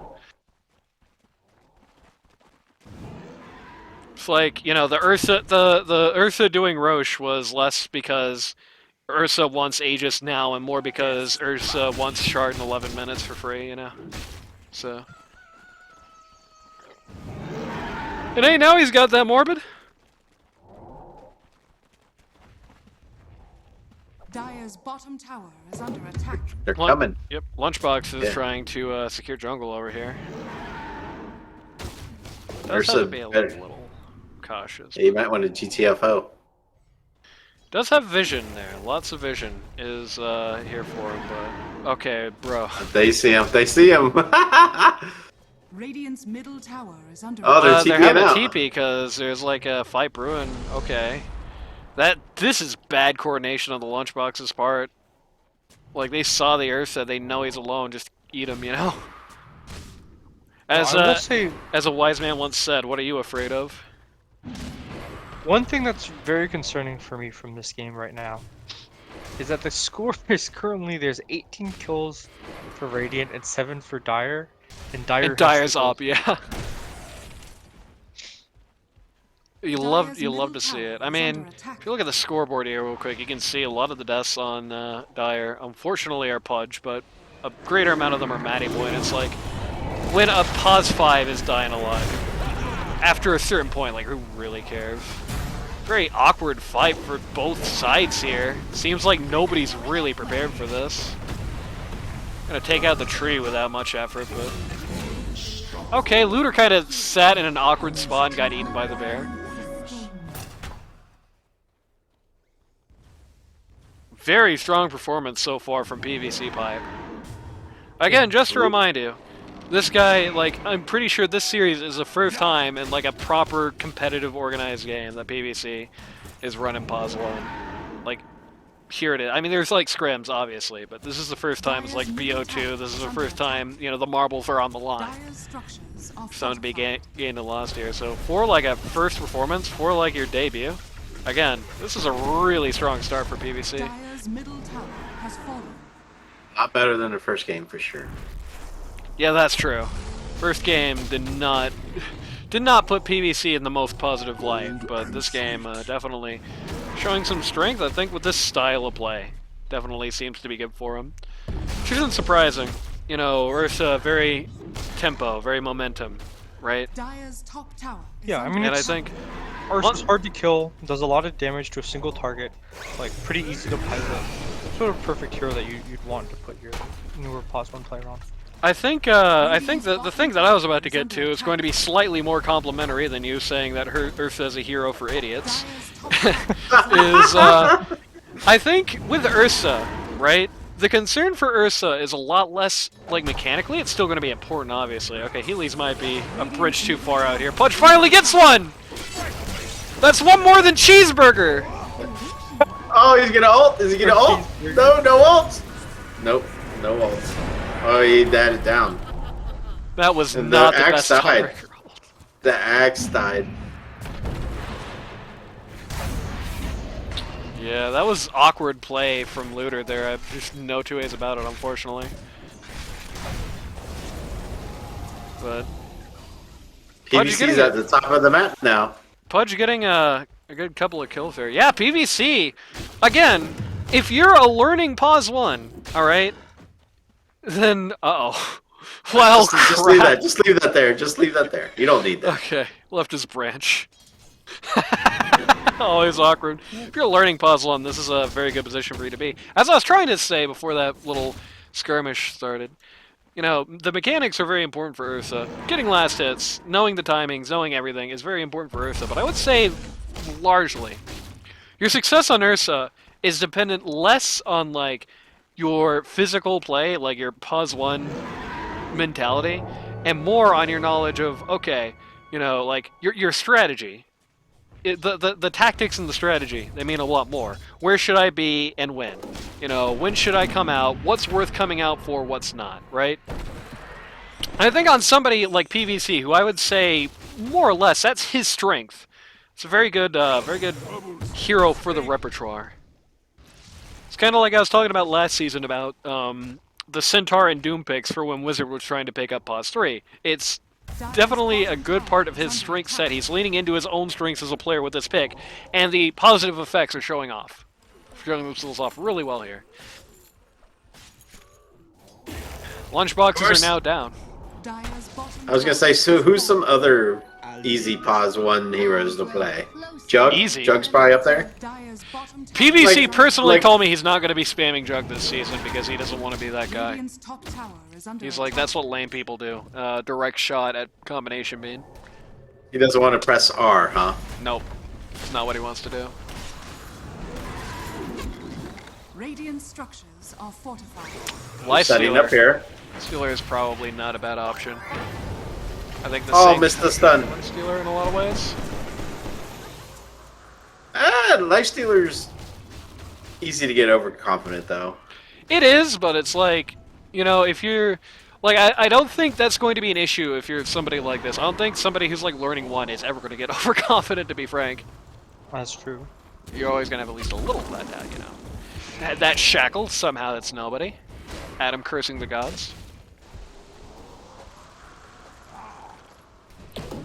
It's like, you know, the Ursa doing Roche was less because Ursa wants Aegis now and more because Ursa wants Shard in 11 minutes for free, you know? So. And hey, now he's got that Morbid. Dyer's bottom tower is under attack. They're Lun- coming. Yep, Lunchbox is Yeah. trying to secure jungle over here. Does Ursa have to be a better. little cautious. Yeah, you might want a GTFO. Does have vision there. Lots of vision is here for him, but okay, bro. They see him. They see him. Radiant's middle tower is under Oh, attack. they're They're TPing having out. TP because there's like a fight brewing. Okay, this is bad coordination on the Lunchbox's part. Like they saw the Ursa, they know he's alone. Just eat him, you know. As I will say as a wise man once said, "What are you afraid of?" one thing that's very concerning for me from this game right now is that the score is currently there's 18 kills for Radiant and 7 for Dire, and Dire And has Dyer's to up, yeah. You love Dyer's you love middle to see tower it. I is mean, under attack. if you look at the scoreboard here real quick, you can see a lot of the deaths on Dyer. Unfortunately, are Pudge, but a greater amount of them are Matty Boy. And it's like when a pause 5 is dying alive. After a certain point, like who really cares? Very awkward fight for both sides here. Seems like nobody's really prepared for this. Gonna take out the tree without much effort, but okay, Looter kind of sat in an awkward spot and got eaten by the bear. Very strong performance so far from pvcpipe. Again, just to remind you, this guy, like, I'm pretty sure this series is the first time in, like, a proper competitive organized game that PvC is running pause alone. Like, here it is. I mean, there's, like, scrims, obviously, but this is the first time it's, like, BO2. This is the first time, you know, the marbles are on the line. Dyer's structures are Something to be fortified. gained and lost here. So, for, like, a first performance, for, like, your debut, again, this is a really strong start for PvC. Dyer's middle tower has fallen. Not better than the first game for sure. Yeah, that's true. First game did not did not put PVC in the most positive light, but this game definitely showing some strength, I think, with this style of play. Definitely seems to be good for him. Which isn't surprising. You know, Ursa, very tempo, very momentum, right? Dire's top tower is Yeah, I mean, And I it's think Ursa's hard to kill, does a lot of damage to a single target, like pretty easy to pilot. Sort of perfect hero that you'd want to put your newer Pause 1 player on. I think that the thing that I was about to get to is going to be slightly more complimentary than you saying that Ursa is a hero for idiots. Dire's top tower. I think with Ursa, right? The concern for Ursa is a lot less, like, mechanically. It's still going to be important, obviously. Okay, Healy's might be a bridge too far out here. Pudge finally gets one! That's one more than Cheeseburger! Oh, he's gonna ult. Is he gonna ult? No, no ult. Nope, no ult. Oh, he died it down. That was And not the axe best died. tiebreaker ult. The axe died. Yeah, that was awkward play from Looter there. There's no two ways about it, unfortunately. But Pudge PVC's getting at the top of the map now. Pudge getting a good couple of kills there. Yeah, PVC. Again, if you're a learning Pause 1, all right, then uh-oh. Well, Just leave that. Just leave that there. Just leave that there. You don't need that. Okay, left his branch. Always awkward. If you're learning Pause 1, this is a very good position for you to be. As I was trying to say before that little skirmish started, you know, the mechanics are very important for Ursa. Getting last hits, knowing the timings, knowing everything is very important for Ursa, but I would say largely your success on Ursa is dependent less on, like, your physical play, like your Pause 1 mentality, and more on your knowledge of, okay, you know, like, your strategy. The tactics and the strategy, they mean a lot more. Where should I be and when? You know, when should I come out? What's worth coming out for, what's not, right? And I think on somebody like PVC, who I would say, more or less, that's his strength. It's a very good hero for the repertoire. It's kind of like I was talking about last season about the Centaur and Doom picks for when Wizard was trying to pick up Pause 3. It's definitely a good part of his strength set. He's leaning into his own strengths as a player with this pick, and the positive effects are showing off. Showing themselves off really well here. Lunchboxes are now down. Dire's bottom I was gonna say, so who's some other easy Pause 1 heroes to play? Jug? Easy. Jug's probably up there? Dire's bottom tower. PVC Like- personally like- told me he's not going to be spamming Jug this season because he doesn't want to be that guy. Radiant's top tower is under He's like, attack. that's what lame people do. Direct shot at combination beam. He doesn't want to press R, huh? Nope. It's not what he wants to do. Radiant structures are fortified. Life Setting up here. Stealer is probably not a bad option. I think the Oh, same missed the stun. Life Stealer in a lot of ways. Ah, Lifestealer's easy to get overconfident, though. It is, but it's like, you know, if you're... Like, I don't think that's going to be an issue if you're somebody like this. I don't think somebody who's, like, learning 1 is ever going to get overconfident, to be frank. That's true. You're always going to have at least a little of that down, you know. That shackle, somehow that's nobody. Adam cursing the gods.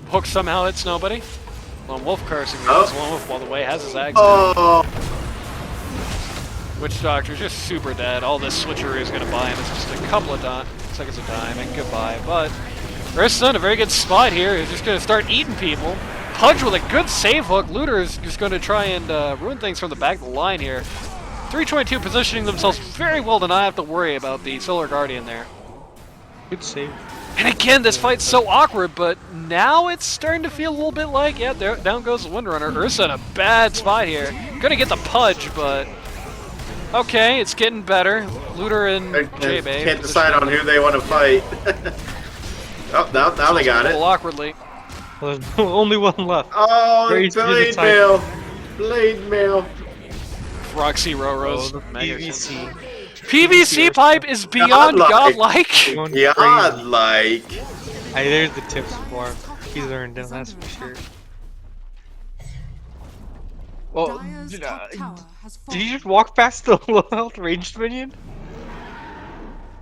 Hook, somehow it's nobody. Lone Wolf cursing the gods. Lone Wolf, by the way, has his axe. Oh, Witch Doctor's just super dead. All this switchery is going to buy him. It's just a couple of seconds of time, and goodbye. But Ursa in a very good spot here. He's just going to start eating people. Pudge with a good save hook. Looter is just going to try and ruin things from the back of the line here. 322 positioning themselves very well to not have to worry about the Solar Guardian there. Good save. And again, this fight's so awkward, but now it's starting to feel a little bit like, yeah, there, down goes the Windrunner. Ursa in a bad spot here. Gonna get the Pudge, but... Okay, it's getting better. Looter and J-Bay. can't decide on who they want to fight. Oh, now they got A it. little awkwardly. Well, there's only one left. Oh, Very easy to blade decide. mail. Blade mail. Roxy Roros. Oh, the Mega PVC. PVC pipe is beyond Godlike. godlike. Yeah, like. Hey, there's the tips for him. He's earned them, that's for sure. Well, Dire's top tower has did he fallen. just walk past the low health ranged minion?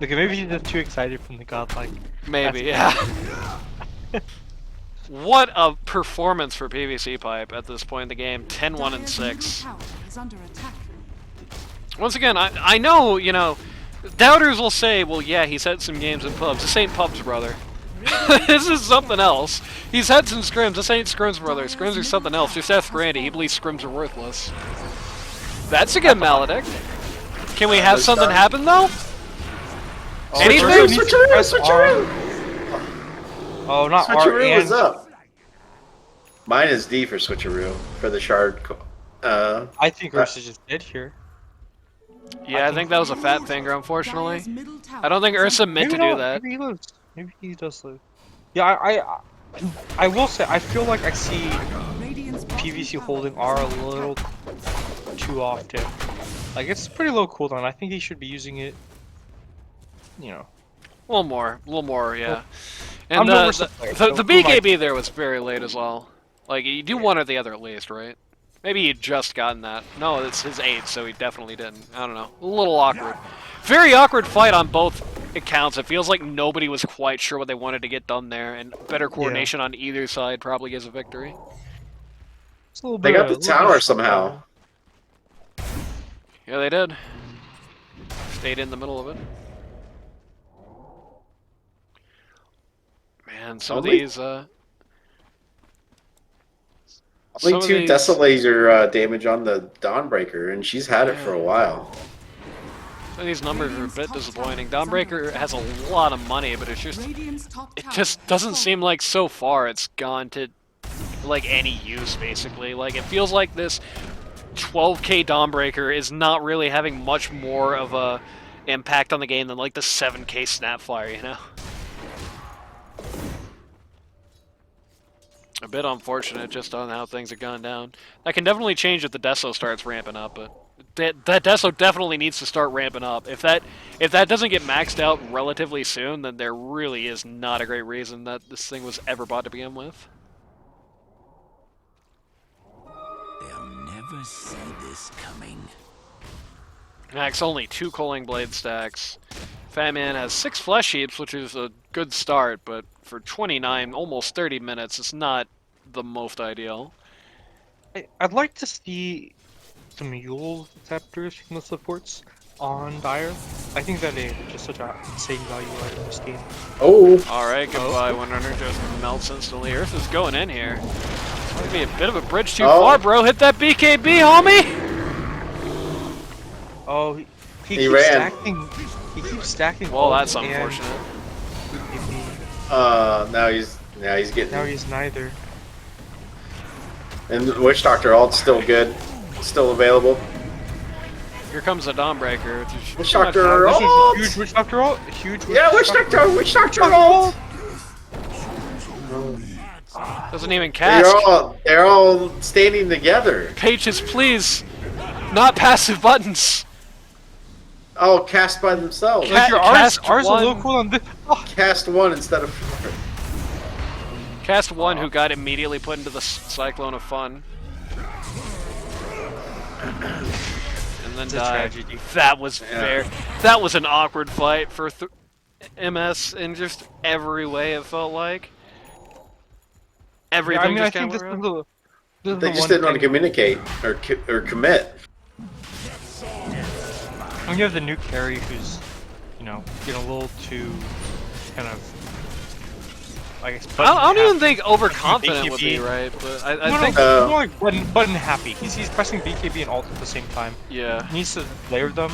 Okay, maybe he's just too excited from the godlike. Maybe, yeah. What a performance for PVC Pipe at this point in the game. 10-1 and Dire's middle 6. tower is under attack. Once again, I know, you know, doubters will say, well, yeah, he's had some games in pubs. This ain't pubs, brother. This is something else. He's had some scrims. This ain't scrims, brother. Scrims are something else. Just ask Randy. He believes scrims are worthless. That's a good maledict. Can we have something happen, though? Anything? Switcheroo! Oh, not R Switcheroo is and up. Mine is D for switcheroo for the shard. I think Ursa just did here. Yeah, I think that was a fat finger, unfortunately. Dire's middle tower I don't think is Ursa under meant to Maybe do not. that. Maybe he loses. Maybe he does lose. Yeah, I will say I feel like I see Radiant's bottom PVC tower holding is R a under little attack. too often. Like it's pretty low cooldown. I think he should be using it. You know. A little more, yeah. I'm And no the, Ursa player, the so who BKB there was very late as well. Like, you do one or the other at least, right? Maybe he'd just gotten that. No, it's his 8, so he definitely didn't. I don't know. A little awkward. Very awkward fight on both accounts. It feels like nobody was quite sure what they wanted to get done there, and better coordination on either side probably gives a victory. It's a little They bit got the a little bit tower of somehow. Yeah, they did. Stayed in the middle of it. Man, some of Only- these, Only some of 2 these- Desolaser damage on the Dawnbreaker, and she's had it for a while. some of these numbers are a bit disappointing. Dawnbreaker has a lot of money, but it's just Radiant's top it tower just has doesn't fallen. seem like so far it's gone to like any use basically. Like it feels like this 12k Dawnbreaker is not really having much more of a impact on the game than like the 7k Snapfire, you know? A bit unfortunate just on how things have gone down. That can definitely change if the Deso starts ramping up, but that Deso definitely needs to start ramping up. If that doesn't get maxed out relatively soon, then there really is not a great reason that this thing was ever bought to begin with. They'll never see this coming. Max only 2 Coaling Blade stacks. Fat Man has 6 Flesh Heaps, which is a good start, but for 29, almost 30 minutes, it's not the most ideal. I'd like to see some Yule Scepters from the supports on Dire. I think that is just such a insane value out in this game. Oh, Alright, goodbye, Windrunner just melts instantly. Earth is going in here. Might be a bit of a bridge too Oh. far, bro. Hit that BKB, homie! Oh, he He keeps ran. stacking. He keeps stacking. Well, ult that's and unfortunate. BKB. now he's getting. Now he's neither. And Witch Doctor ult's still good, still available. Here comes the Dawnbreaker. which is Witch pretty much Doctor how- This ult. is huge Witch Doctor ult. Huge. Yeah, Witch Doctor ult. Doesn't even cast. They're all standing together. Pages, please. Not passive buttons. Oh, cast by themselves. Ca- Like your cast R's a one. low cooldown. Cast 1 instead of 4. Cast 1 who got immediately put into the Cyclone of Fun. And then It's a died. tragedy. That was Yeah. that was an awkward fight for MS in just every way it felt like. Everything I mean, I just think kinda this went is wrong. They just didn't want to communicate or commit. When you have the new carry who's, you know, getting a little too kind of, I guess. I don't even button think overconfident would be BKB. right, but I No, think more like button happy. He's pressing BKB and ult at the same time. yeah. He needs to layer them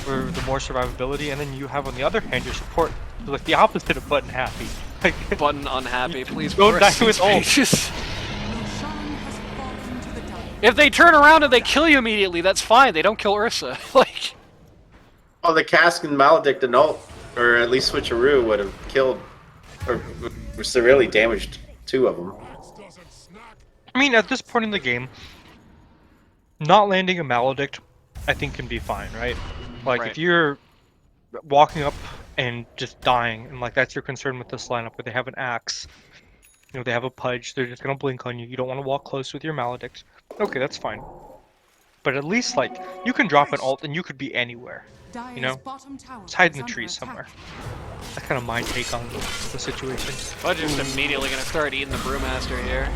for the more survivability, and then you have on the other hand your support, who's like the opposite of button happy. Like, Button unhappy, please Don't press die with these ult. pages. Roshan has fallen to the dark. If they turn around and they kill you immediately, that's fine. They don't kill Ursa. Like, Oh, the Cask and Maledict and ult, or at least Switcheroo would have killed or severely damaged 2 of them. I mean, at this point in the game, not landing a maledict, I think can be fine, right? Like Right. if you're walking up and just dying, and like that's your concern with this lineup, where they have an axe, you know, they have a pudge, they're just gonna blink on you. You don't want to walk close with your maledict. Okay, that's fine. But at least like you can drop an ult and you could be anywhere. Dire's know, bottom tower Just hide in is the under trees attack. somewhere. That's kind of my take on the situation. Budget's immediately gonna start eating the Brewmaster here.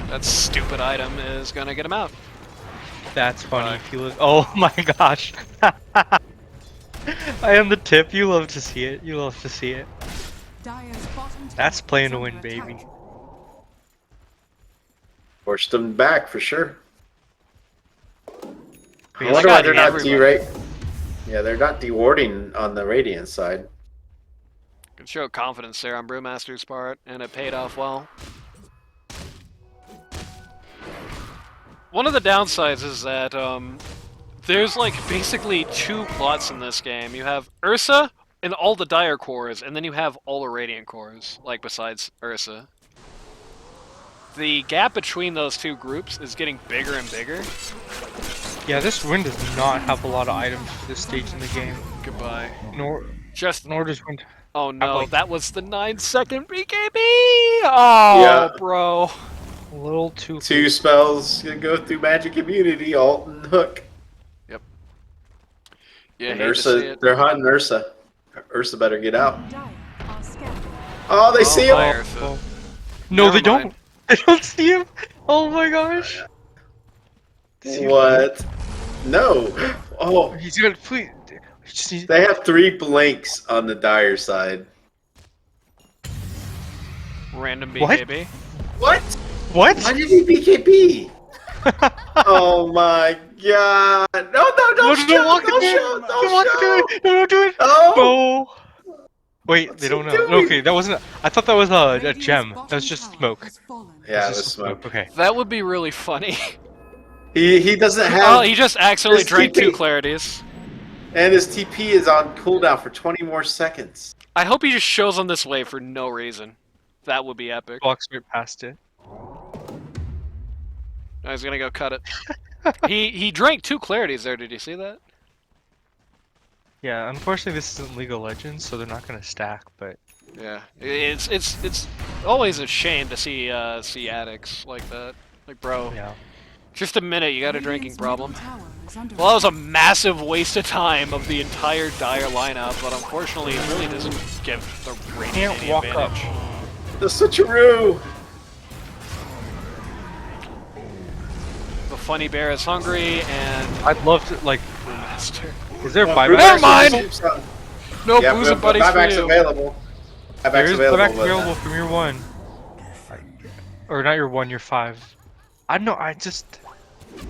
That stupid item is gonna get him out. That's funny if you look. Oh my gosh. I am the tip. You love to see it. You love to see it. Dire's bottom tower That's playing is to under win, attack. baby. Forced them back for sure. I They wonder why got they're not everybody. de-rate. Yeah, they're not dewarding on the Radiant side. Can show confidence there on Brewmaster's part, and it paid off well. One of the downsides is that there's like basically two plots in this game. You have Ursa and all the Dire cores, and then you have all the Radiant cores, like besides Ursa. The gap between those two groups is getting bigger and bigger. Yeah, this Wind does not have a lot of items for this stage in the game. Goodbye. Nor Just does Wind. oh no, like- that was the 9-second BKB. Oh, Yeah. bro. A little too. Two spells gonna go through Magic Immunity, Alt and Hook. Yeah, And hate to see Ursa, it. they're hunting Ursa. Ursa better get out. Dire are scattered. Oh, they see him! hi, Ursa. No, Never they don't. mind. They don't see him. Oh my gosh. What? No. Oh, He's gonna please. they have 3 blinks on the Dire side. Random What? BKB. What? What? Why did he BKB? Oh my god! No, no, don't show! don't walk Don't into show! it. Don't walk show! into it. No, don't do it. Oh! No. Wait, What's they he don't know. doing? Okay, that wasn't. I thought that was a Radiant's gem. bottom That was just tower smoke. has fallen. Yeah, That it was was just smoke. Okay. That would be really funny. He doesn't have. Oh, he just accidentally His drank TP. 2 clarities. And his TP is on cooldown for 20 more seconds. I hope he just shows on this wave for no reason. That would be epic. Walks right past it. I was gonna go cut it. he drank 2 clarities there. Did you see that? Yeah, unfortunately this isn't League of Legends, so they're not gonna stack. But Yeah, it's always a shame to see addicts like that. Like, bro, yeah. just a minute, you got a Radiant's drinking problem. middle tower is under Well, that was a attack. massive waste of time of the entire Dire lineup, but unfortunately, it really doesn't give the Radiant Can't any walk up. advantage. The switcheroo! The funny bear is hungry, and I'd love to like. Master. Is there Well, buyback? Never Brewmaster's mind! just- No Yeah, boozing but buddies for buyback's you. available. There Buyback's is available. buyback but, available from your 1. Or not your 1, your 5. I don't know. I just.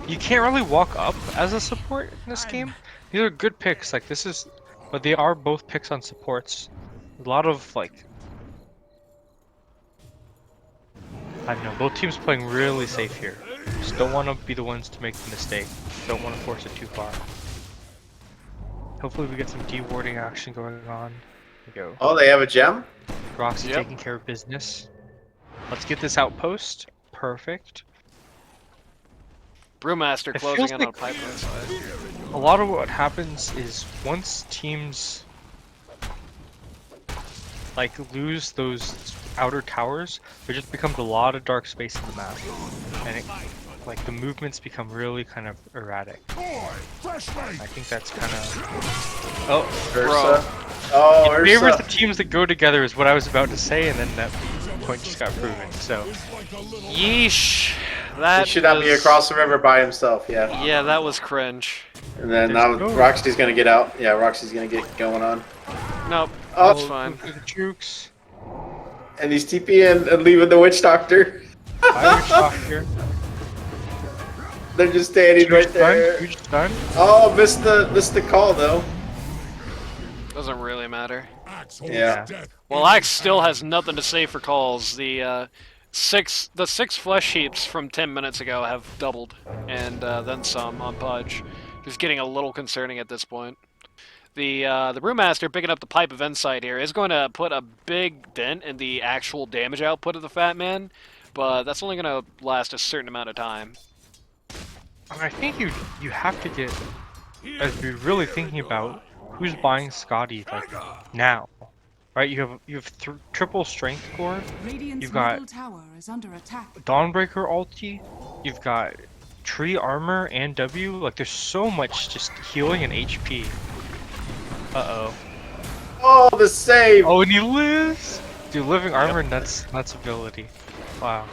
You can't really walk up as a support in this game. These are good picks. Like this is, but they are both picks on supports. A lot of like. I don't know. Both teams playing really safe here. Just don't want to be the ones to make the mistake. Don't want to force it too far. Hopefully we get some dewarding action going on. There we go. Oh, they have a gem? Roxy Yep. taking care of business. Let's get this outpost. Perfect. Brewmaster It closing feels in on like- pipeline side. A lot of what happens is once teams like lose those outer towers, there just becomes a lot of dark space in the map, and it, like the movements become really kind of erratic. I think that's kind of Ursa. Oh, it favors the Ursa. teams that go together is what I was about to say, and then that point just got proven. So Yeesh. He That should not be was- across the river by himself, yeah. Yeah, that was cringe. And then There's now no- Roxy's gonna get out. Yeah, Roxy's gonna get going on. Nope, Oh. that's fine. the jukes. And he's TPing and leaving the Witch Doctor. Irish Doctor. They're just standing right there. Huge stun. Oh, missed the call though. Doesn't really matter. Yeah. Well, Axe still has nothing to say for calls. The six flesh heaps from 10 minutes ago have doubled, and then some on Pudge. Just getting a little concerning at this point. The Brewmaster picking up the Pipe of Insight here is going to put a big dent in the actual damage output of the Fat Man, but that's only going to last a certain amount of time. I think you have to get as we're really thinking about who's buying Scotty like now, right? You have triple strength core, Radiant's You've got- middle tower is under attack. Dawnbreaker ulti, you've got tree armor and W. Like there's so much just healing and HP. Uh Oh, the save! Oh, and he lives! Dude, living armor, nuts ability. Wow.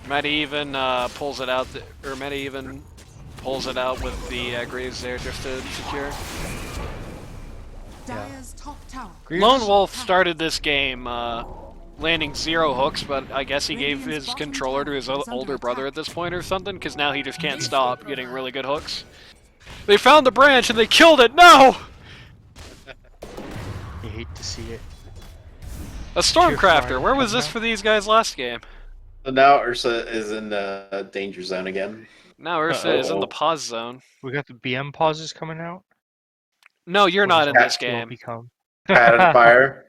Meta even pulls it out, or Meta even pulls it out with the Greaves there just to secure. Dire's top tower. Lone Wolf started this game landing 0 hooks, but I guess he gave his controller to his older brother at this point or something, because now he just can't stop getting really good hooks. They found the branch and they killed it! No! You hate to see it. A Stormcrafter! Where was this for these guys last game? So now Ursa is in the danger zone again. Now Ursa is in the pause zone. We got the BM pauses coming out. No, you're not in this Will game. become. Cat on fire.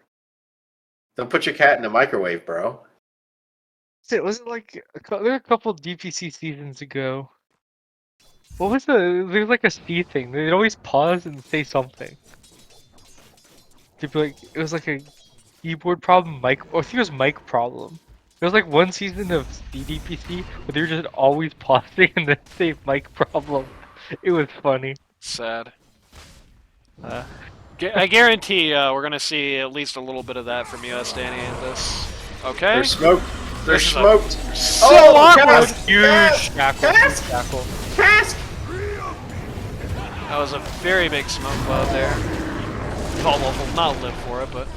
Don't put your cat in the microwave, bro. Was it like there were a couple DPC seasons ago? What was there's like a C thing. They'd always pause and say something. They'd be like, it was like a keyboard problem, mic. Or I think it was mic problem. There was like one season of CDPC where they were just always pausing and then say mic problem. It was funny. Sad. I guarantee we're gonna see at least a little bit of that from US Danny in this. Okay? They're smoked. They're This is a- smoked. So Oh, awkward! Cask! Huge Cask! tackle. Cask! Huge tackle. Cask! That was a very big smoke cloud there. Caldwell will not live for it, but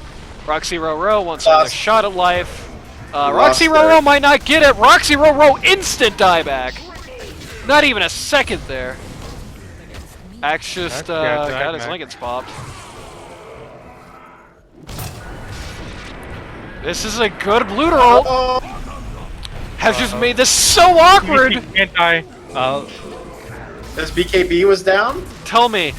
Roxy Roro wants another shot at life. Roxy Lost Roro there. might not get it. Roxy Roro instant dieback. Not even a second there. Axe just got his Lincolns popped. This is a good blue roll. Oh, Has just made this so awkward. Can't die. this BKB was down? Tell me,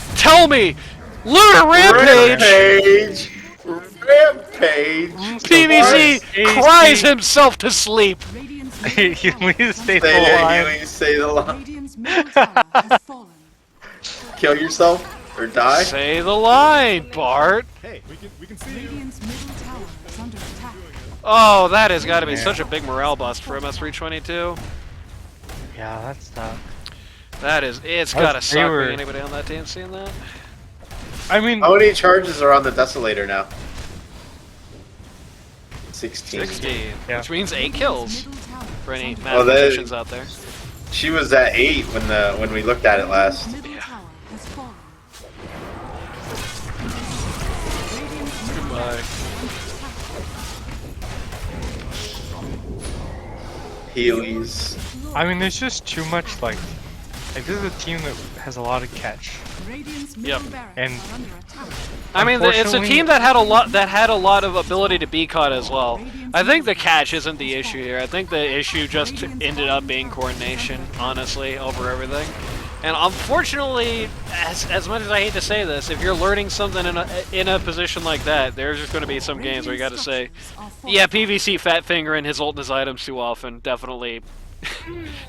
Lunar Rampage. Rampage! PVC cries himself to sleep. Radiant's He middle tower. leaves stay Say it, alive. Huey, say the line. Radiant's middle tower has fallen. Kill yourself or die? Say the line, Bart. Radiant's middle tower is under attack. Oh, that has got to be such a big morale bust for MS-322. Yeah, that's tough. That is, it's gotta They suck were- being anybody on that team seeing that. I mean, How many charges are on the Desolator now? 16. 16, Yeah. which means 8 kills Middle tower for any is under Oh, that- mathematicians out there. She was at 8 when we looked at it last. middle Yeah. tower has fallen. Goodbye. Heelys. I mean, there's just too much like this is a team that has a lot of catch. Radiant's middle Yep. barracks And- are under attack. I mean, it's a Unfortunately- team that had a lot of ability to be caught as well. I think the catch isn't the issue here. I think the issue just ended up being coordination, honestly, over everything. And unfortunately, as much as I hate to say this, if you're learning something in a position like that, there's just going to be some games where you got to say, yeah, PVC fat finger and his ult and his items too often definitely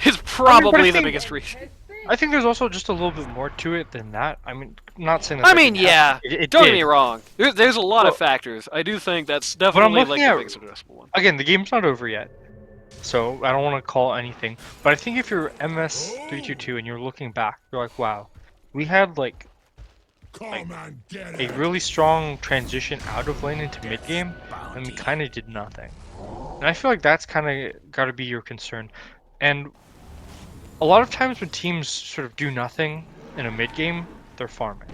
is probably the think- biggest reason. I think there's also just a little bit more to it than that. I mean, not saying that. I mean, yeah, it don't get did. me wrong. There's a lot of Well- factors. I do think that's definitely like looking the at- biggest addressable one. Again, the game's not over yet, so I don't want to call anything. But I think if you're MS-322 and you're looking back, you're like, wow, we had like a really strong transition out of lane into mid game, and we kind of did nothing. And I feel like that's kind of got to be your concern. And a lot of times when teams sort of do nothing in a mid game, they're farming.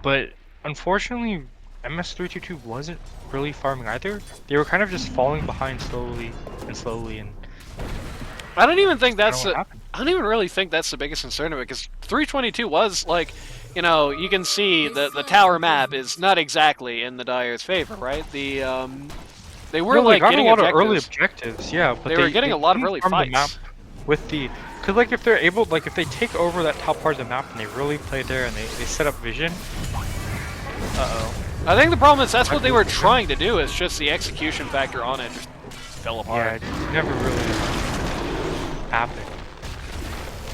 But unfortunately, MS-322 wasn't really farming either. They were kind of just falling behind slowly, and I don't even think I that's. don't know what happened. I don't even really think that's the biggest concern of it, because 322 was like, you know, you can see the tower map is not exactly in the Dyer's favor, right? They were No, they like got getting a lot objectives. of early objectives, yeah, but They were getting a lot of didn't early farm the fights. map with the, cause like if they're able, like if they take over that top part of the map and they really play there and they set up vision. I think the problem is that's what they were trying to do. It's just the execution factor on it just fell Yeah, apart. it never really happened.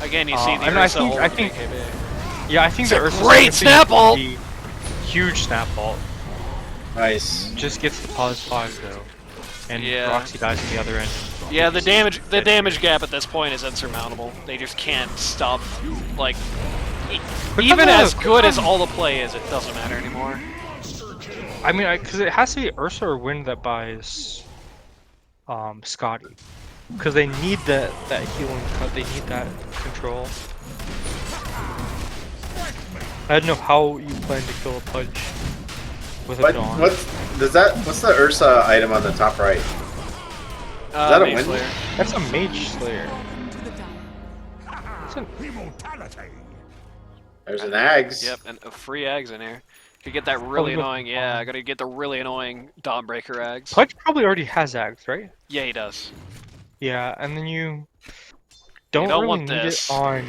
Again, you see the and I Ursa think- ult I with think- BKB. Yeah, I think the Ursa's great gonna snap be ult! huge snap ult. Nice. Just gets the pause 5 though, and Yeah. Roxy dies on the other end. Yeah, the damage gap at this point is insurmountable. They just can't stop like But Even that's as good as all the play is, it doesn't matter anymore. I mean, because it has to be Ursa or Wind that buys Scotty, because they need that healing cut. They need that control. I don't know how you plan to kill a Pudge with a Dawn. What's the Ursa item on the top right? Is that a Mage win? Slayer. That's a Mage Slayer. To the dire. There's an Ags. Yep, and a free Ags in here. Could get that really no. annoying. Yeah, I gotta get the really annoying Dawnbreaker Ags. Pudge probably already has Axe, right? Yeah, he does. Yeah, and then you don't don't really want need this. it on.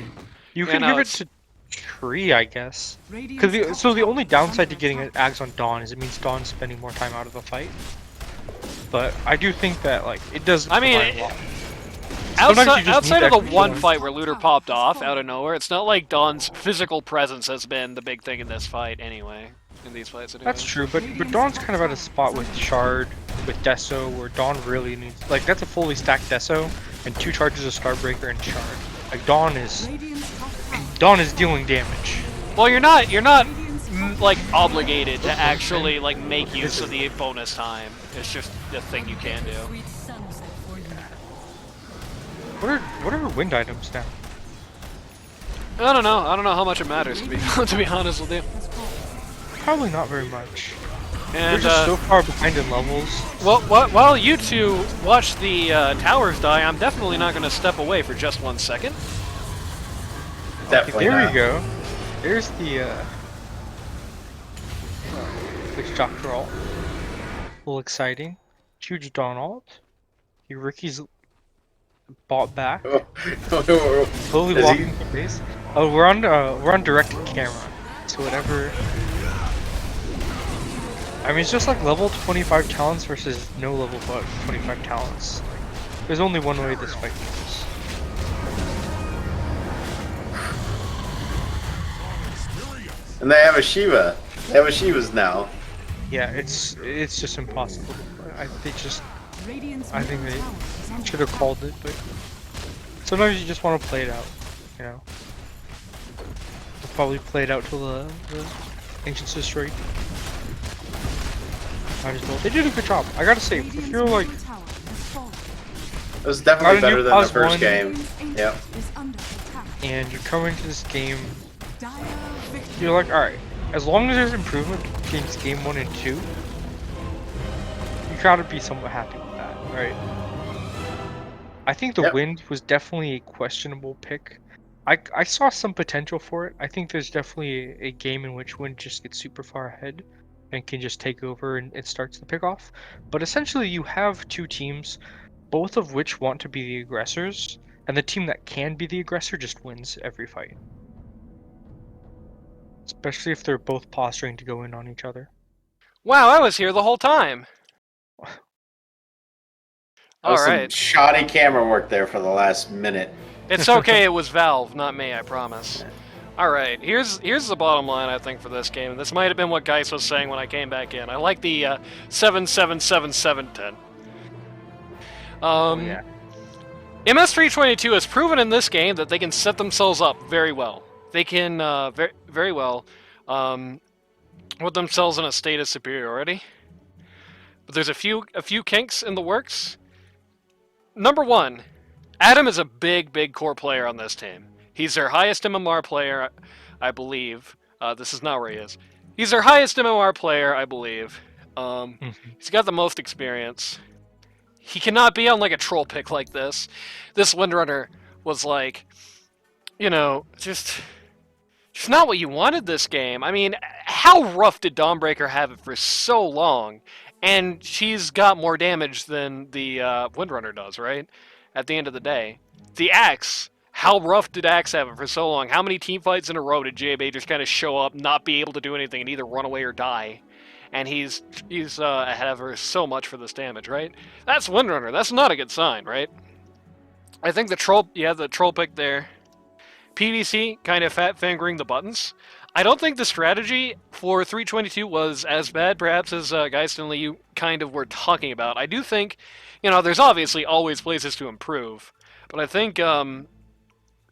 You Yeah, can no, give it it's- to Tree, I guess. Radiant's top So the tower only is downside under to getting an attack. Axe on Dawn is it means Dawn's spending more time out of the fight. But I do think that like it does. I mean, provide a lot. Sometimes you just outside need of the extra one healing. fight where Looter popped off out of nowhere, it's not like Dawn's physical presence has been the big thing in this fight anyway. In these fights, anyway. That's true, but Dawn's kind of at a spot with Shard, with Deso, where Dawn really needs like that's a fully stacked Deso and 2 charges of Starbreaker and Shard. Like Dawn is Radiant's top tower. dealing damage. Well, you're not like obligated to actually like make use of the bonus time. It's just a thing you can do. What are wind items now? I don't know. I don't know how much it matters to be to be honest with you. Probably not very much. We're And just so far behind in levels. well, while you two watch the towers die, I'm definitely not going to step away for just 1 second. Definitely There not. we go. There's the Doctor ult. A little exciting. Huge Dawn ult. Ricky's bought back. Slowly Is walking he- to base. Oh, we're on direct camera. So whatever. I mean, it's just like level 25 talents versus no level 25 talents. There's only one way this fight goes. And they have a Shiva. They have a Shivas now. Yeah, it's just impossible. Radiant's I think middle they tower is under should have attack. called it, but sometimes you just want to play it out, you know. They'll probably play it out till the Ancients destroyed. Might as well. They did a good job. I gotta say, if Radiant's you're like, middle tower has fallen. It was definitely Got a new better than the plus first one. game. Radiant's ancient Yep. is under attack. and you're coming to this game, Dire victory. you're like, alright, as long as there's improvement against game 1 and 2, you gotta be somewhat happy with that, right? I think the Yep. wind was definitely a questionable pick. I saw some potential for it. I think there's definitely a game in which wind just gets super far ahead and can just take over and it starts the pick off. But essentially you have 2 teams, both of which want to be the aggressors, and the team that can be the aggressor just wins every fight. Especially if they're both posturing to go in on each other. Wow, I was here the whole time. That was All some right. shoddy camera work there for the last minute. It's okay, it was Valve, not me, I promise. Alright, here's the bottom line, I think, for this game. And this might have been what Geis was saying when I came back in. I like the 7-7-7-7-10. Yeah. MS-322 has proven in this game that they can set themselves up very well. They can very well put themselves in a state of superiority. But there's a few kinks in the works. Number 1, Adam is a big core player on this team. He's their highest MMR player, I believe. This is not where he is. He's their highest MMR player, I believe. He's got the most experience. He cannot be on like a troll pick like this. This Windrunner was like, you know, just not what you wanted this game. I mean, how rough did Dawnbreaker have it for so long? And she's got more damage than the Windrunner does, right? At the end of the day. The Axe, how rough did Axe have it for so long? How many team fights in a row did JB just kind of show up, not be able to do anything, and either run away or die? And he's ahead of her so much for this damage, right? That's Windrunner. That's not a good sign, right? I think the troll pick there. PVC kind of fat fingering the buttons. I don't think the strategy for 322 was as bad, perhaps, as Geistenly you kind of were talking about. I do think, you know, there's obviously always places to improve, but I think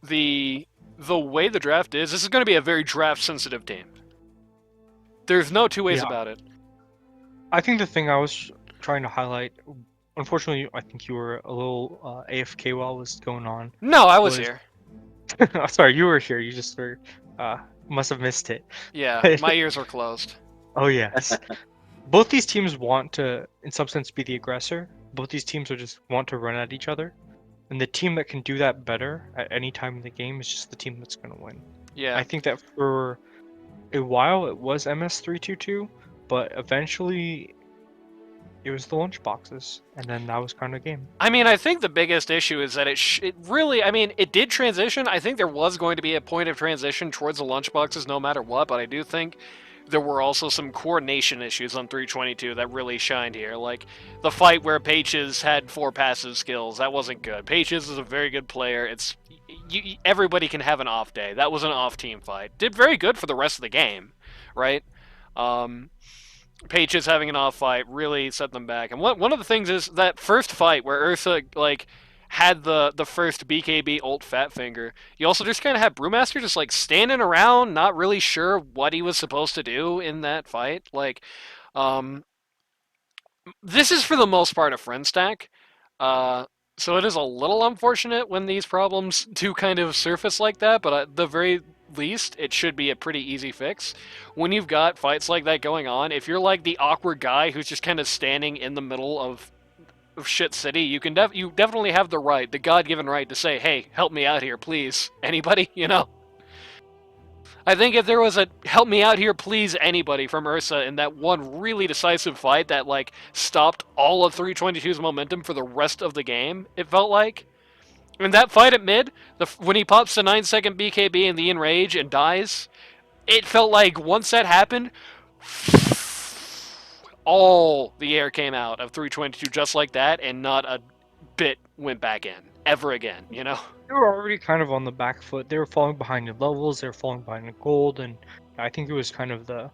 the the way the draft is, this is going to be a very draft-sensitive team. There's no two ways Yeah. about it. I think the thing I was trying to highlight, unfortunately, I think you were a little AFK while it was going on. No, I was here. Oh, sorry, you were here. You just were, must have missed it. Yeah, my ears were closed. Oh yes. Both these teams want to, in some sense, be the aggressor. Both these teams are just want to run at each other, and the team that can do that better at any time in the game is just the team that's going to win. Yeah. I think that for a while it was MS-322, but eventually it was the Lunchboxes, and then that was kind of game. I mean, I think the biggest issue is that it really, I mean, it did transition. I think there was going to be a point of transition towards the Lunchboxes no matter what, but I do think there were also some coordination issues on 322 that really shined here. Like the fight where Pages had 4 passive skills, that wasn't good. Pages is a very good player. Everybody can have an off day. That was an off-team fight. Did very good for the rest of the game, right? Pages having an off fight really set them back. And one of the things is that first fight where Ursa had the first BKB ult Fat Finger. You also just kind of had Brewmaster just standing around, not really sure what he was supposed to do in that fight. This is for the most part a friend stack. So it is a little unfortunate when these problems do kind of surface like that, but at the very least, it should be a pretty easy fix. When you've got fights like that going on, if you're like the awkward guy who's just kind of standing in the middle of shit city, you definitely have the right, the God-given right to say, hey, help me out here, please. Anybody, I think if there was a help me out here, please, anybody from Ursa in that one really decisive fight that, stopped all of 322's momentum for the rest of the game, it felt like. In that fight at mid, when he pops the 9-second BKB in the Enrage and dies, it felt like once that happened, all the air came out of 322 just like that, and not a bit went back in, ever again, They were already kind of on the back foot. They were falling behind in levels, they were falling behind in gold, and I think it was kind of the...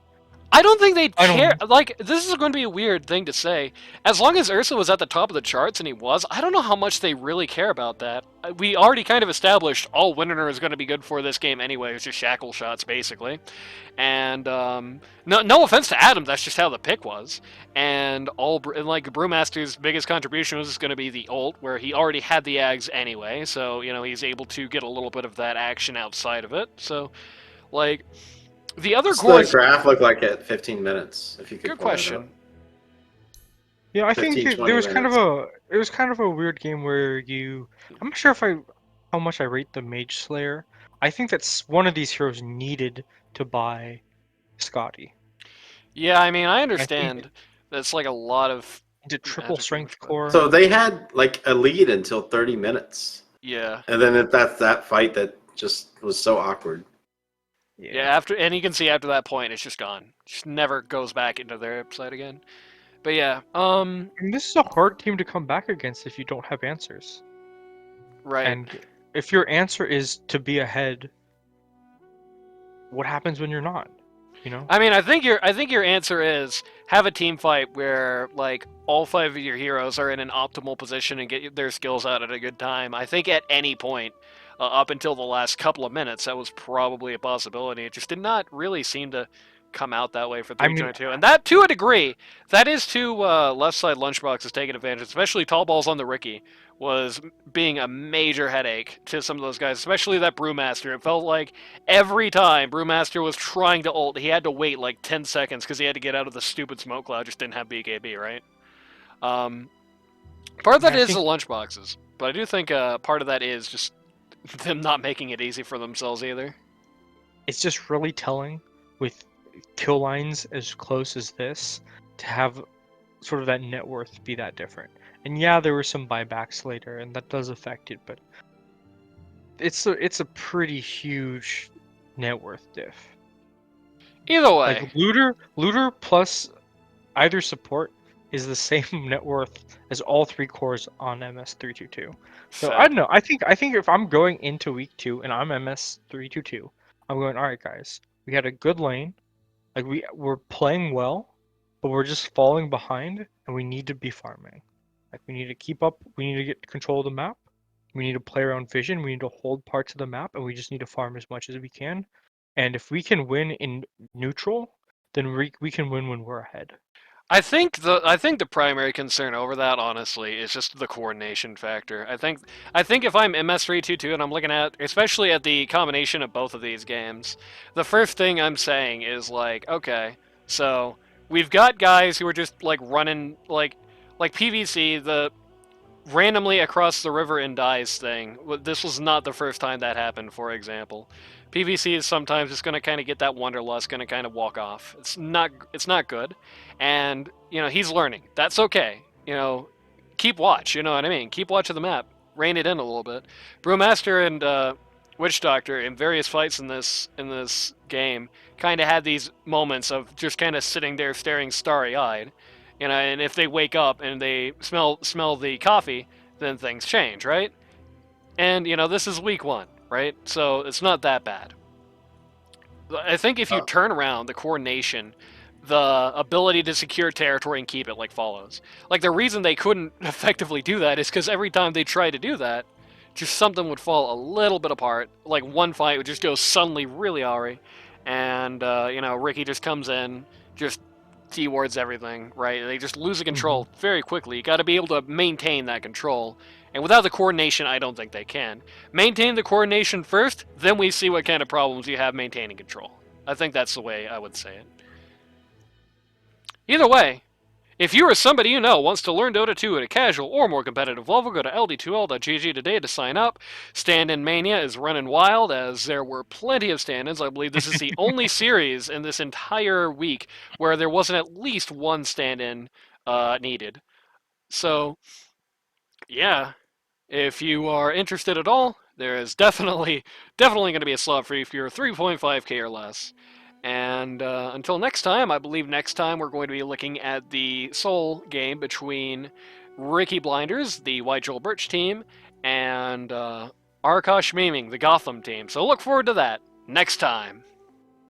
I don't think they'd care. This is going to be a weird thing to say. As long as Ursa was at the top of the charts, and he was, I don't know how much they really care about that. We already kind of established all Winner is going to be good for this game anyway. It's just shackle shots, basically. And no offense to Adam, that's just how the pick was. And Brewmaster's biggest contribution was going to be the ult, where he already had the Ags anyway. So, he's able to get a little bit of that action outside of it. So, the other What's cores... the graph look like at 15 minutes? If you could Good pull that question. up. Yeah, I think 15, there was 20 it was kind of a weird game where I'm not sure how much I rate the Mage Slayer. I think that's one of these heroes needed to buy Scotty. Yeah, I mean, I I think understand. That's a lot of... it's a triple strength core. So they had a lead until 30 minutes. Yeah. And then that's that fight that just was so awkward. Yeah, and you can see after that point, it's just gone. Just never goes back into their side again. But yeah, And this is a hard team to come back against if you don't have answers. Right. And if your answer is to be ahead, what happens when you're not? I mean, I think your answer is have a team fight where all 5 of your heroes are in an optimal position and get their skills out at a good time. I think at any point, up until the last couple of minutes, that was probably a possibility. It just did not really seem to come out that way for 322. And that, to a degree, that is to Leftside Lunchboxes taking advantage, especially Tall Balls on the Ricky, was being a major headache to some of those guys, especially that Brewmaster. It felt like every time Brewmaster was trying to ult, he had to wait 10 seconds because he had to get out of the stupid smoke cloud, just didn't have BKB, right? Part of that is the Lunchboxes, but I do think part of that is just them not making it easy for themselves either. It's just really telling with kill lines as close as this to have sort of that net worth be that different. And yeah, there were some buybacks later, and that does affect it, but it's a pretty huge net worth diff. Either way, looter plus either support is the same net worth as all 3 cores on MS-322. So I don't know. I think if I'm going into week 2 and I'm MS-322, I'm going, all right, guys, we had a good lane, we're playing well, but we're just falling behind, and we need to be farming. We need to keep up. We need to get control of the map, We need to play around vision. We need to hold parts of the map, and we just need to farm as much as we can. And if we can win in neutral, then we can win when we're ahead. I think the primary concern over that, honestly, is just the coordination factor. I think if I'm MS-322 and I'm looking at, especially at the combination of both of these games, the first thing I'm saying is like, okay, so we've got guys who are just like running like PVC, the randomly across the river and dies thing. This was not the first time that happened, for example. PVC is sometimes just going to kind of get that wanderlust, going to kind of walk off. It's not good. And, he's learning. That's okay. Keep watch, you know what I mean? Keep watch of the map. Rein it in a little bit. Brewmaster and Witch Doctor in various fights in this game kind of had these moments of just kind of sitting there staring starry-eyed. And if they wake up and they smell the coffee, then things change, right? And this is week 1, right? So it's not that bad. I think if you turn around the coordination, the ability to secure territory and keep it like follows. Like the reason they couldn't effectively do that is because every time they tried to do that, just something would fall a little bit apart. Like one fight would just go suddenly really awry, and Ricky just comes in, just T-wards everything, right? They just lose the control very quickly. You got to be able to maintain that control. And without the coordination, I don't think they can. Maintain the coordination first, then we see what kind of problems you have maintaining control. I think that's the way I would say it. Either way, if you or somebody you know wants to learn Dota 2 at a casual or more competitive level, go to ld2l.gg today to sign up. Stand-in Mania is running wild, as there were plenty of stand-ins. I believe this is the only series in this entire week where there wasn't at least one stand-in needed. So, yeah, if you are interested at all, there is definitely going to be a slot for you if you're 3.5k or less. And until next time, I believe next time we're going to be looking at the Soul game between Ricky Blinders, the White Joel Birch team, and Arkosh Meeming, the Gotham team. So look forward to that next time.